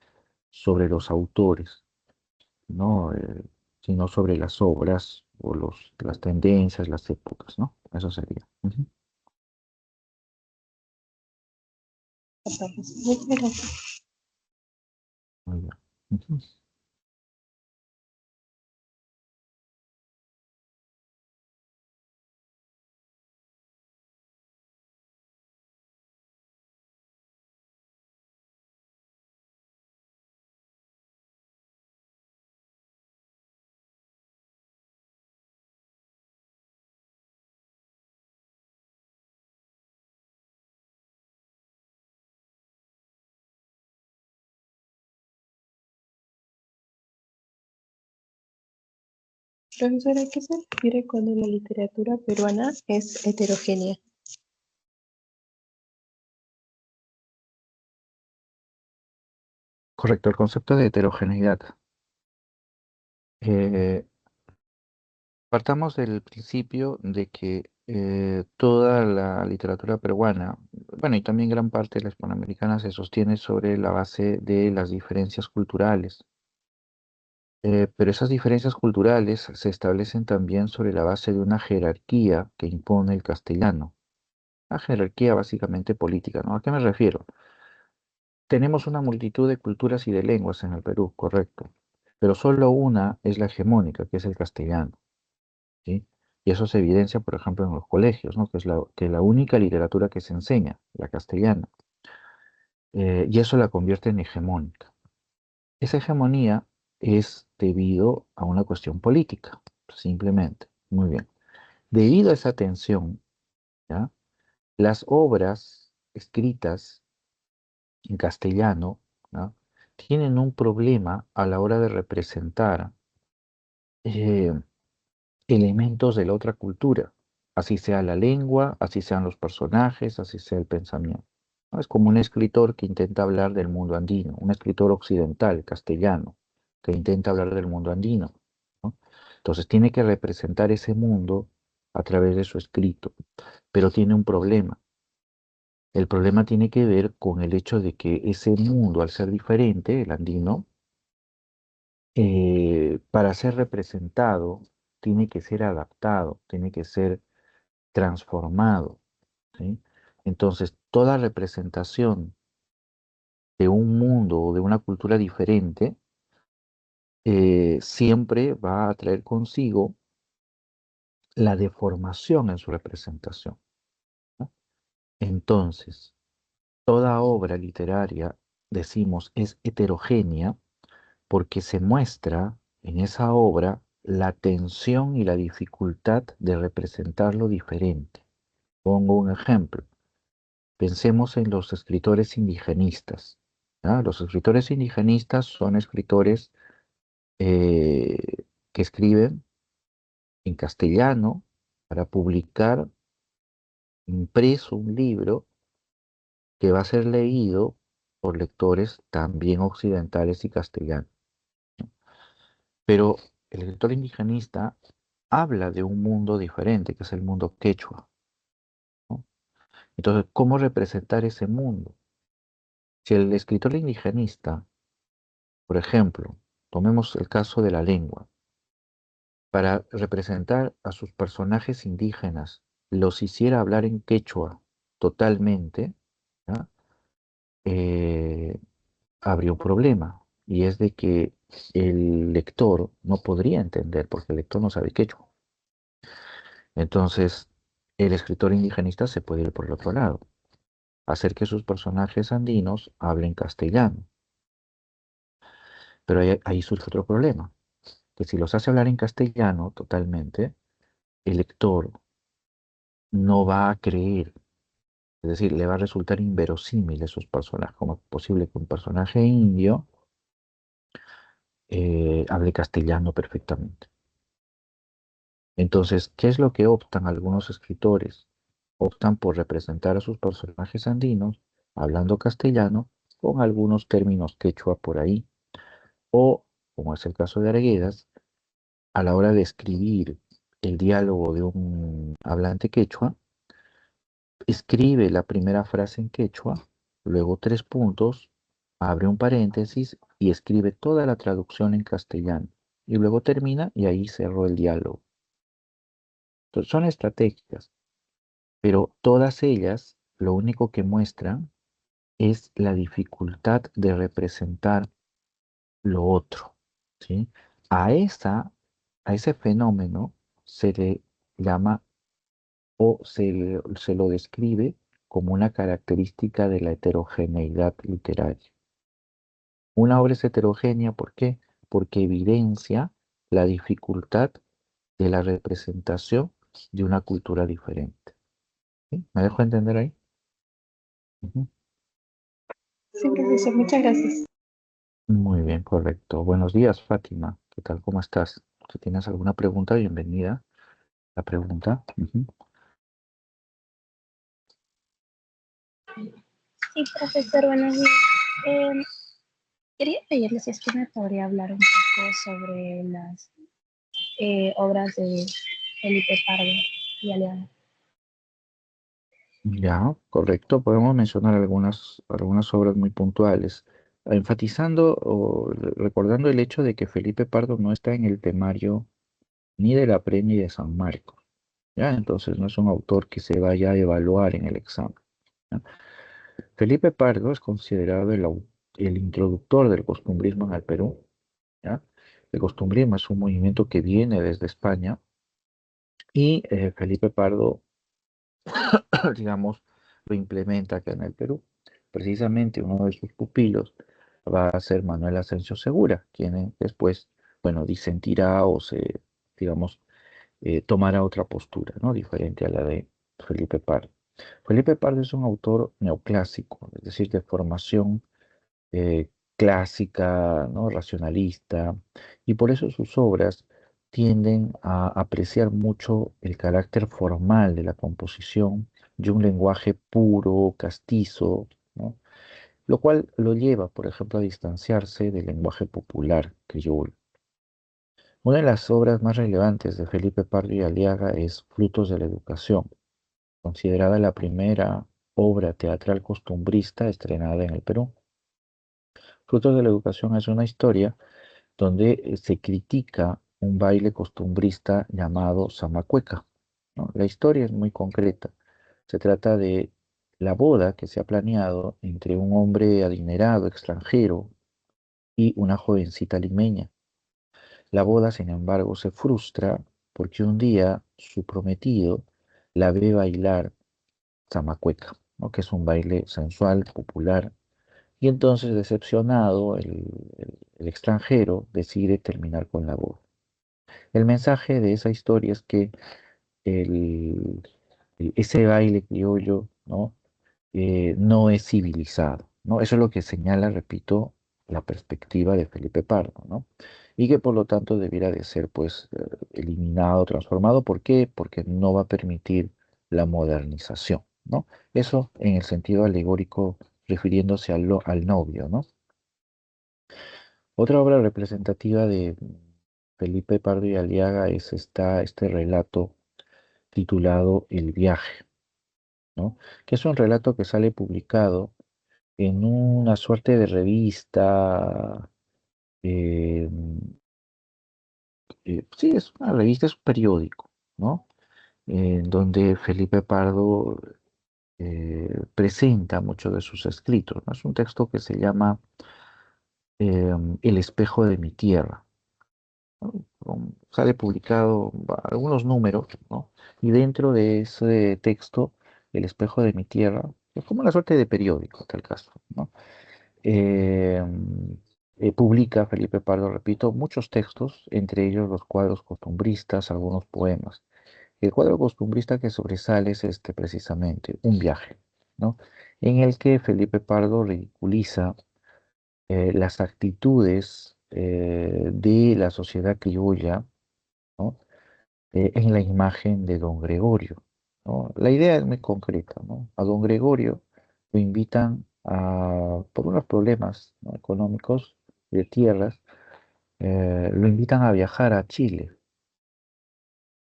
[SPEAKER 1] sobre los autores, ¿no? Sino sobre las obras o las tendencias, las épocas, ¿no? Eso sería. Ujú.
[SPEAKER 2] Muchas gracias.
[SPEAKER 1] Muy bien. Ujú.
[SPEAKER 2] Profesora, ¿a qué se refiere cuando la literatura peruana es heterogénea?
[SPEAKER 1] Correcto, el concepto de heterogeneidad. Eh, Partamos del principio de que toda la literatura peruana, bueno, y también gran parte de la hispanoamericana se sostiene sobre la base de las diferencias culturales. Pero esas diferencias culturales se establecen también sobre la base de una jerarquía que impone el castellano. Una jerarquía básicamente política, ¿no? ¿A qué me refiero? Tenemos una multitud de culturas y de lenguas en el Perú, correcto, pero solo una es la hegemónica, que es el castellano. ¿Sí? Y eso se evidencia, por ejemplo, en los colegios, ¿no? Que la única literatura que se enseña, la castellana, y eso la convierte en hegemónica. Esa hegemonía es debido a una cuestión política, simplemente. Muy bien. Debido a esa tensión, ¿ya? Las obras escritas en castellano, ¿no?, tienen un problema a la hora de representar eh, elementos de la otra cultura, así sea la lengua, así sean los personajes, así sea el pensamiento, ¿no? Es como un escritor que intenta hablar del mundo andino, un escritor occidental, castellano, que intenta hablar del mundo andino, ¿no? Entonces tiene que representar ese mundo a través de su escrito, pero tiene un problema. El problema tiene que ver con el hecho de que ese mundo, al ser diferente, el andino, para ser representado, tiene que ser adaptado, tiene que ser transformado, ¿sí? Entonces, toda representación de un mundo o de una cultura diferente siempre va a traer consigo la deformación en su representación, ¿no? Entonces, toda obra literaria, decimos, es heterogénea porque se muestra en esa obra la tensión y la dificultad de representar lo diferente. Pongo un ejemplo. Pensemos en los escritores indigenistas, ¿ah? Los escritores indigenistas son escritores eh, que escriben en castellano para publicar impreso un libro que va a ser leído por lectores también occidentales y castellanos. Pero el escritor indigenista habla de un mundo diferente, que es el mundo quechua, ¿no? Entonces, ¿cómo representar ese mundo? Si el escritor indigenista, por ejemplo, tomemos el caso de la lengua, para representar a sus personajes indígenas, los hiciera hablar en quechua totalmente, ¿ya? Eh, Habría un problema, y es de que el lector no podría entender, porque el lector no sabe quechua. Entonces, el escritor indigenista se puede ir por el otro lado, hacer que sus personajes andinos hablen castellano. Pero ahí surge otro problema, que si los hace hablar en castellano totalmente, el lector no va a creer, es decir, le va a resultar inverosímil esos personajes, como es posible que un personaje indio hable castellano perfectamente. Entonces, ¿qué es lo que optan algunos escritores? Optan por representar a sus personajes andinos hablando castellano con algunos términos quechua por ahí, o, como es el caso de Arguedas, a la hora de escribir el diálogo de un hablante quechua, escribe la primera frase en quechua, luego tres puntos, abre un paréntesis y escribe toda la traducción en castellano. Y luego termina y ahí cerró el diálogo. Entonces, son estrategias, pero todas ellas lo único que muestran es la dificultad de representar lo otro, ¿sí? A a ese fenómeno se le llama o se lo describe como una característica de la heterogeneidad literaria. Una obra es heterogénea, ¿por qué? Porque evidencia la dificultad de la representación de una cultura diferente. ¿Sí? ¿Me dejo entender ahí? Ujú.
[SPEAKER 2] Sí, profesor, muchas gracias.
[SPEAKER 1] Muy bien, correcto. Buenos días, Fátima. ¿Qué tal? ¿Cómo estás? Si tienes alguna pregunta, bienvenida. La pregunta. Ujú.
[SPEAKER 5] Sí, profesor, buenos días. Em, Quería pedirle si es que me podría hablar un poco sobre las obras de Felipe Pardo y Aleana.
[SPEAKER 1] Ya, correcto. Podemos mencionar algunas obras muy puntuales, enfatizando o recordando el hecho de que Felipe Pardo no está en el temario ni de la PRE ni de San Marcos. ¿Ya? Entonces no es un autor que se vaya a evaluar en el examen. ¿Ya? Felipe Pardo es considerado el introductor del costumbrismo en el Perú. ¿Ya? El costumbrismo es un movimiento que viene desde España y Felipe Pardo, digamos, lo implementa acá en el Perú. Precisamente uno de sus pupilos va a ser Manuel Asensio Segura, quien después, bueno, disentirá o digamos, tomará otra postura, ¿no? Diferente a la de Felipe Pardo. Felipe Pardo es un autor neoclásico, es decir, de formación eh, clásica, ¿no? Racionalista, y por eso sus obras tienden a apreciar mucho el carácter formal de la composición y un lenguaje puro, castizo, ¿no? Lo cual lo lleva, por ejemplo, a distanciarse del lenguaje popular criollo. Una de las obras más relevantes de Felipe Pardo y Aliaga es Frutos de la Educación, considerada la primera obra teatral costumbrista estrenada en el Perú. Frutos de la Educación es una historia donde se critica un baile costumbrista llamado Zamacueca, ¿no? La historia es muy concreta. Se trata de la boda que se ha planeado entre un hombre adinerado extranjero y una jovencita limeña. La boda, sin embargo, se frustra porque un día su prometido la ve bailar Zamacueca, ¿no? Que es un baile sensual, popular, y entonces, decepcionado, el extranjero decide terminar con la boda. El mensaje de esa historia es que el- ese baile criollo, ¿no? No es civilizado, ¿no? Eso es lo que señala, repito, la perspectiva de Felipe Pardo, ¿no? Y que por lo tanto debiera de ser, pues, eliminado, transformado. ¿Por qué? Porque no va a permitir la modernización, ¿no? Eso en el sentido alegórico refiriéndose al novio, ¿no? Otra obra representativa de Felipe Pardo y Aliaga es este relato titulado El viaje, ¿no? Que es un relato que sale publicado en una suerte de revista, eh, sí, es una revista, es un periódico, ¿no? En donde Felipe Pardo presenta muchos de sus escritos, ¿no? Es un texto que se llama El espejo de mi tierra, ¿no? Sale publicado algunos números, ¿no? Y dentro de ese texto, El espejo de mi tierra, es como una suerte de periódico, tal caso, ¿no? Eh, Publica Felipe Pardo, repito, muchos textos, entre ellos los cuadros costumbristas, algunos poemas. El cuadro costumbrista que sobresale es este precisamente, Un viaje, ¿no? En el que Felipe Pardo ridiculiza las actitudes de la sociedad criolla, ¿no? En la imagen de don Gregorio, ¿no? La idea es muy concreta, ¿no? A don Gregorio lo invitan por unos problemas, ¿no? económicos de tierras, lo invitan a viajar a Chile.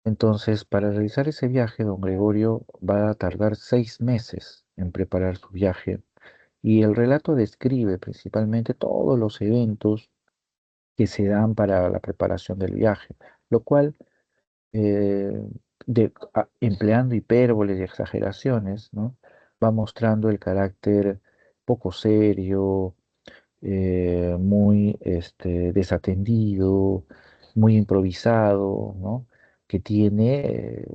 [SPEAKER 1] Entonces, para realizar ese viaje, don Gregorio va a tardar 6 meses en preparar su viaje y el relato describe principalmente todos los eventos que se dan para la preparación del viaje, lo cual eh, empleando hipérboles y exageraciones, ¿no? Va mostrando el carácter poco serio, muy desatendido, muy improvisado, ¿no? Que tiene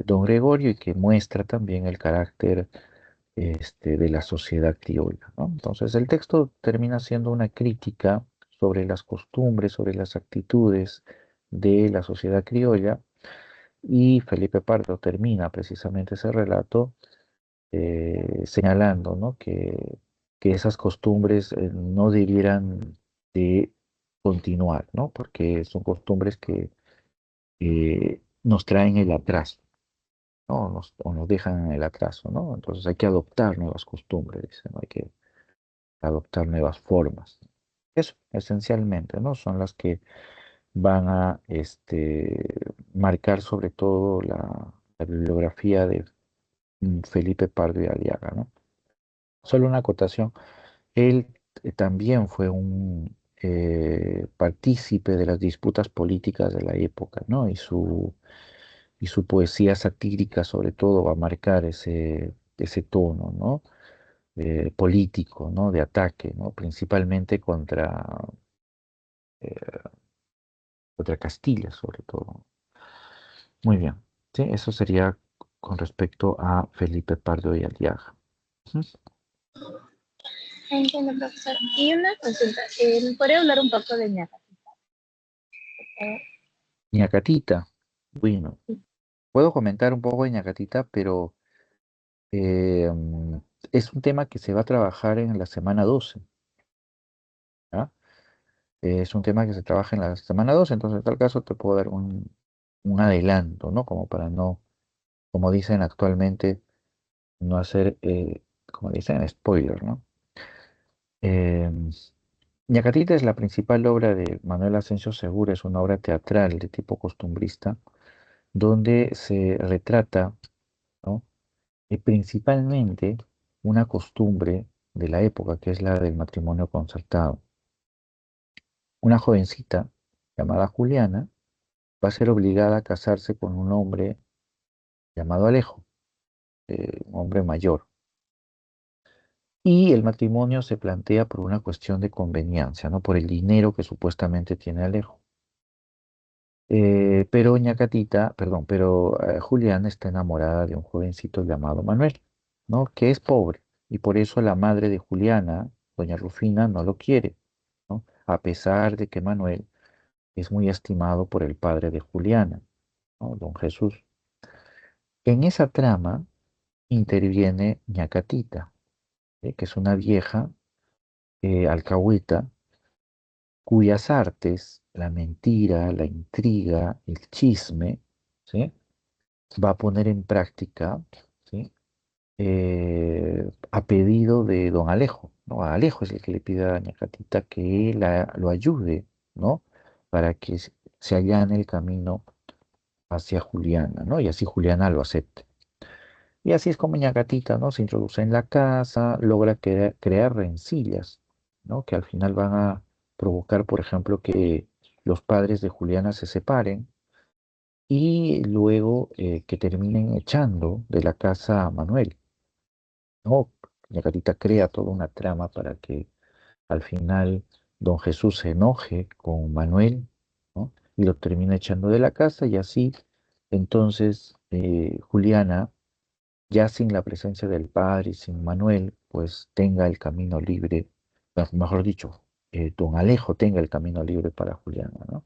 [SPEAKER 1] don Gregorio y que muestra también el carácter de la sociedad criolla, ¿no? Entonces el texto termina siendo una crítica sobre las costumbres, sobre las actitudes de la sociedad criolla, y Felipe Pardo termina precisamente ese relato señalando, ¿no? que esas costumbres no debieran de continuar, ¿no? Porque son costumbres que nos traen el atraso, ¿no? O nos dejan en el atraso, ¿no? Entonces hay que adoptar nuevas costumbres, dice, ¿no? Hay que adoptar nuevas formas. Eso, esencialmente, ¿no? Son las que van a marcar sobre todo la bibliografía de Felipe Pardo y Aliaga, ¿no? Solo una acotación, él también fue un partícipe de las disputas políticas de la época, ¿no? Y su poesía satírica sobre todo va a marcar ese tono, ¿no? Político, ¿no? De ataque, ¿no? Principalmente eh, contra Castilla, sobre todo. Muy bien, sí, eso sería con respecto a Felipe Pardo y Aliaga. Ujú.
[SPEAKER 5] Entiendo, profesor. Y una consulta, ¿me podría hablar un poco de Ñacatita?
[SPEAKER 1] Ñacatita, bueno, puedo comentar un poco de Ñacatita, pero Es un tema que se va a trabajar en la semana 12, ¿ah? Es un tema que se trabaja en la semana 12, entonces en tal caso te puedo dar un adelanto, ¿no? Como para no, como dicen actualmente, no hacer, como dicen, spoiler, ¿no? Em, Ñacatita es la principal obra de Manuel Asensio Segura, es una obra teatral de tipo costumbrista, donde se retrata, ¿no? Principalmente una costumbre de la época, que es la del matrimonio concertado. Una jovencita llamada Juliana va a ser obligada a casarse con un hombre llamado Alejo, un hombre mayor. Y el matrimonio se plantea por una cuestión de conveniencia, ¿no? Por el dinero que supuestamente tiene Alejo. Pero Ñacatita, perdón, pero Juliana está enamorada de un jovencito llamado Manuel, ¿no? Que es pobre. Y por eso la madre de Juliana, doña Rufina, no lo quiere, ¿no? A pesar de que Manuel es muy estimado por el padre de Juliana, ¿no? Don Jesús. En esa trama interviene Ñacatita, que es una vieja alcahueta cuyas artes, la mentira, la intriga, el chisme, ¿sí? Va a poner en práctica, ¿sí? A pedido de don Alejo, ¿no? A Alejo es el que le pide a doña Catita que lo ayude, ¿no? Para que se allane el camino hacia Juliana, ¿no? Y así Juliana lo acepte. Y así es como doña Catita, ¿no? Se introduce en la casa, logra crear rencillas, ¿no? Que al final van a provocar, por ejemplo, que los padres de Juliana se separen y luego que terminen echando de la casa a Manuel, ¿no? Doña Catita crea toda una trama para que al final don Jesús se enoje con Manuel, ¿no? Y lo termina echando de la casa y así entonces Juliana, ya sin la presencia del padre y sin Manuel, pues tenga el camino libre, mejor dicho, don Alejo tenga el camino libre para Juliana, ¿no?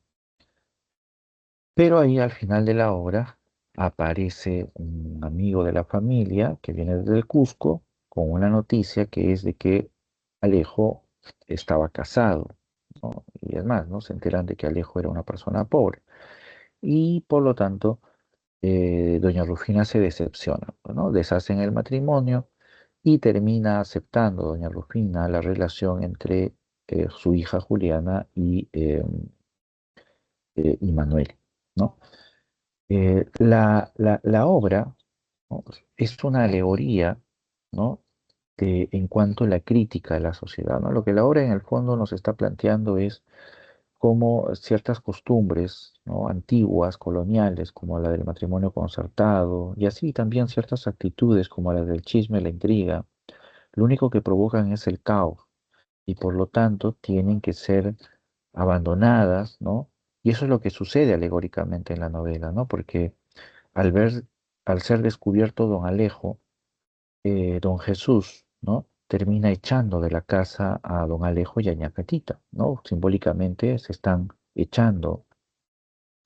[SPEAKER 1] Pero ahí al final de la obra aparece un amigo de la familia que viene desde el Cusco con una noticia que es de que Alejo estaba casado, ¿no? Y es más, ¿no? Se enteran de que Alejo era una persona pobre. Y por lo tanto, doña Rufina se decepciona, ¿no? Deshacen el matrimonio y termina aceptando doña Rufina la relación entre su hija Juliana y Manuel, ¿no? La obra, ¿no? Es una alegoría, ¿no? En cuanto a la crítica de la sociedad, ¿no? Lo que la obra en el fondo nos está planteando es cómo ciertas costumbres, ¿no? Antiguas, coloniales, como la del matrimonio concertado, y así también ciertas actitudes como la del chisme, la intriga, lo único que provocan es el caos y por lo tanto tienen que ser abandonadas, ¿no? Y eso es lo que sucede alegóricamente en la novela, ¿no? Porque al ver, al ser descubierto don Alejo, don Jesús, ¿no? Termina echando de la casa a don Alejo y a Ñacatita, ¿no? Simbólicamente se están echando,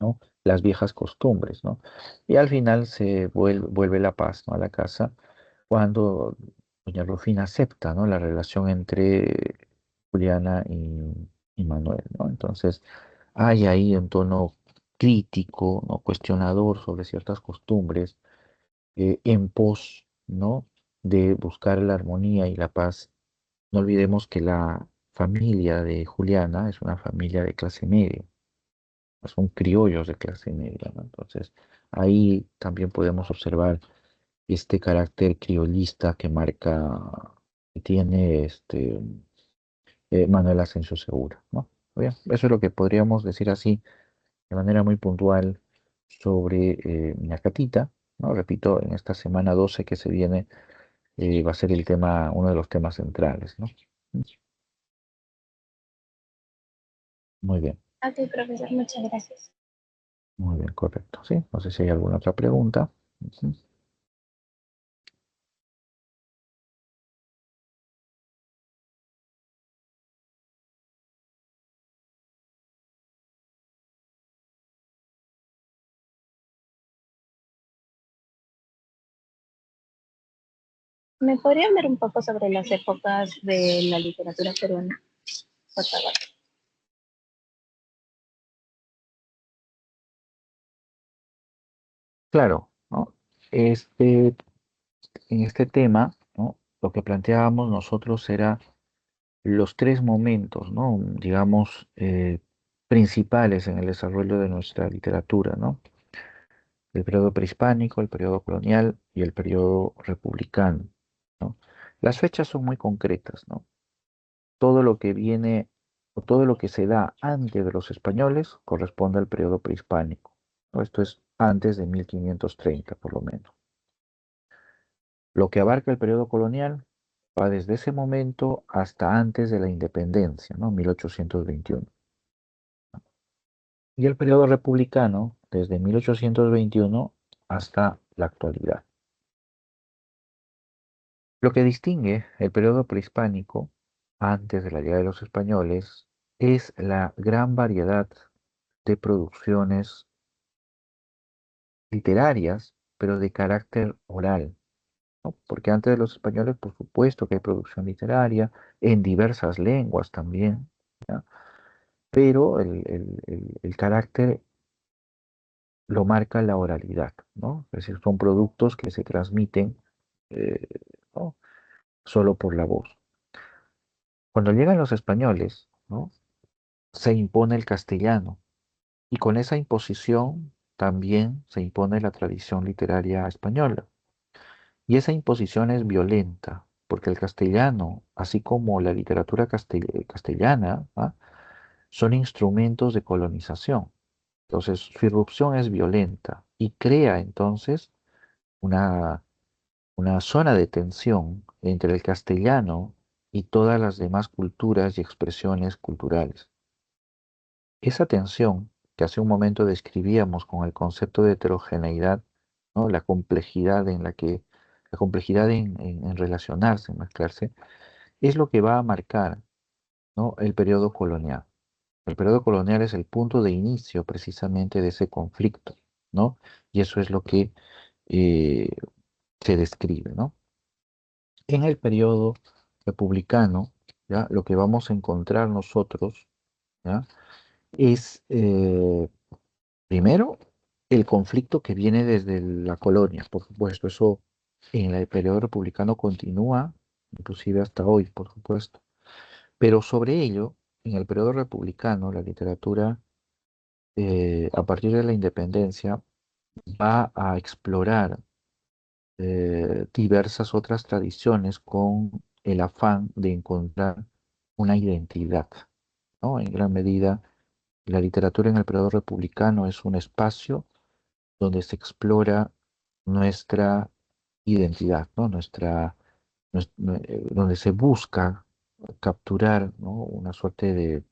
[SPEAKER 1] ¿no? Las viejas costumbres, ¿no? Y al final se vuelve la paz, ¿no? A la casa cuando doña Rufina acepta, ¿no? La relación entre Juliana y Manuel, ¿no? Entonces hay ahí un tono crítico, ¿no? Cuestionador sobre ciertas costumbres en pos, ¿no? De buscar la armonía y la paz. No olvidemos que la familia de Juliana es una familia de clase media, son criollos de clase media, ¿no? Entonces, ahí también podemos observar este carácter criollista que marca, que tiene Manuel Asensio Segura, ¿no? Bien, eso es lo que podríamos decir así de manera muy puntual sobre Ñacatita, ¿no? Repito, en esta semana 12 que se viene va a ser el tema, uno de los temas centrales, ¿no? Muy bien,
[SPEAKER 5] Ok, profesor, muchas gracias.
[SPEAKER 1] muy bien, correcto, ¿sí? No sé si hay alguna otra pregunta. Ujú.
[SPEAKER 5] ¿Me podría hablar un poco sobre las épocas de la literatura peruana, por favor?
[SPEAKER 1] Claro, ¿no? Este, en este tema, ¿no? Lo que planteábamos nosotros era los tres momentos, ¿no? Digamos, principales en el desarrollo de nuestra literatura, ¿no? El periodo prehispánico, el periodo colonial y el periodo republicano, ¿no? Las fechas son muy concretas, ¿no? Todo lo que viene o todo lo que se da antes de los españoles corresponde al periodo prehispánico, ¿no? Esto es antes de 1530, por lo menos. Lo que abarca el periodo colonial va desde ese momento hasta antes de la independencia, ¿no? 1821. Y el periodo republicano desde 1821 hasta la actualidad. Lo que distingue el periodo prehispánico, antes de la llegada de los españoles, es la gran variedad de producciones literarias, pero de carácter oral, ¿no? Porque antes de los españoles, por supuesto que hay producción literaria, en diversas lenguas también, ¿ya? Pero el carácter lo marca la oralidad, ¿no? Es decir, son productos que se transmiten, eh, ¿no? Solo por la voz. Cuando llegan los españoles, ¿no? Se impone el castellano y con esa imposición también se impone la tradición literaria española. Y esa imposición es violenta, porque el castellano, así como la literatura castellana, ¿ah? Son instrumentos de colonización. Entonces, su irrupción es violenta y crea entonces una, una zona de tensión entre el castellano y todas las demás culturas y expresiones culturales. Esa tensión que hace un momento describíamos con el concepto de heterogeneidad, ¿no? La complejidad en relacionarse, en mezclarse, es lo que va a marcar, ¿no? El periodo colonial. El periodo colonial es el punto de inicio precisamente de ese conflicto, ¿no? Y eso es lo que eh, se describe, ¿no? En el periodo republicano, ¿ya? Lo que vamos a encontrar nosotros, ¿ya? Es primero el conflicto que viene desde la colonia, por supuesto, eso en el periodo republicano continúa, inclusive hasta hoy, por supuesto. Pero sobre ello, en el periodo republicano, la literatura, a partir de la independencia, va a explorar diversas otras tradiciones con el afán de encontrar una identidad, ¿no? En gran medida, la literatura en el periodo republicano es un espacio donde se explora nuestra identidad, ¿no? Donde se busca capturar, ¿no? Una suerte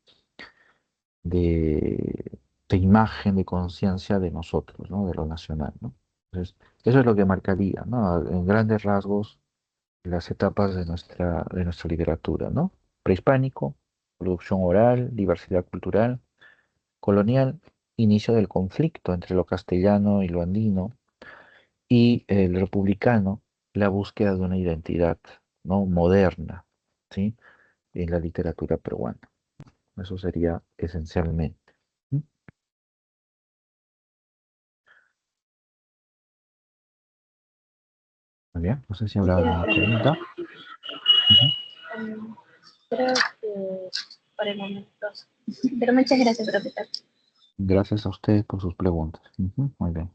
[SPEAKER 1] de, de imagen, de conciencia de nosotros, ¿no? De lo nacional, ¿no? Entonces, eso es lo que marcaría, ¿no? En grandes rasgos, las etapas de nuestra literatura, ¿no? Prehispánico, producción oral, diversidad cultural, colonial, inicio del conflicto entre lo castellano y lo andino, y el republicano, la búsqueda de una identidad, ¿no? Moderna, ¿sí? En la literatura peruana. Eso sería esencialmente. ¿Mm? Muy bien, no sé si habrá
[SPEAKER 5] Quisiera
[SPEAKER 1] alguna
[SPEAKER 5] preguntar,
[SPEAKER 1] pregunta. Ujú.
[SPEAKER 5] um, creo que por el momento, pero muchas gracias, profesor.
[SPEAKER 1] Gracias a ustedes por sus preguntas. Ujú, muy bien.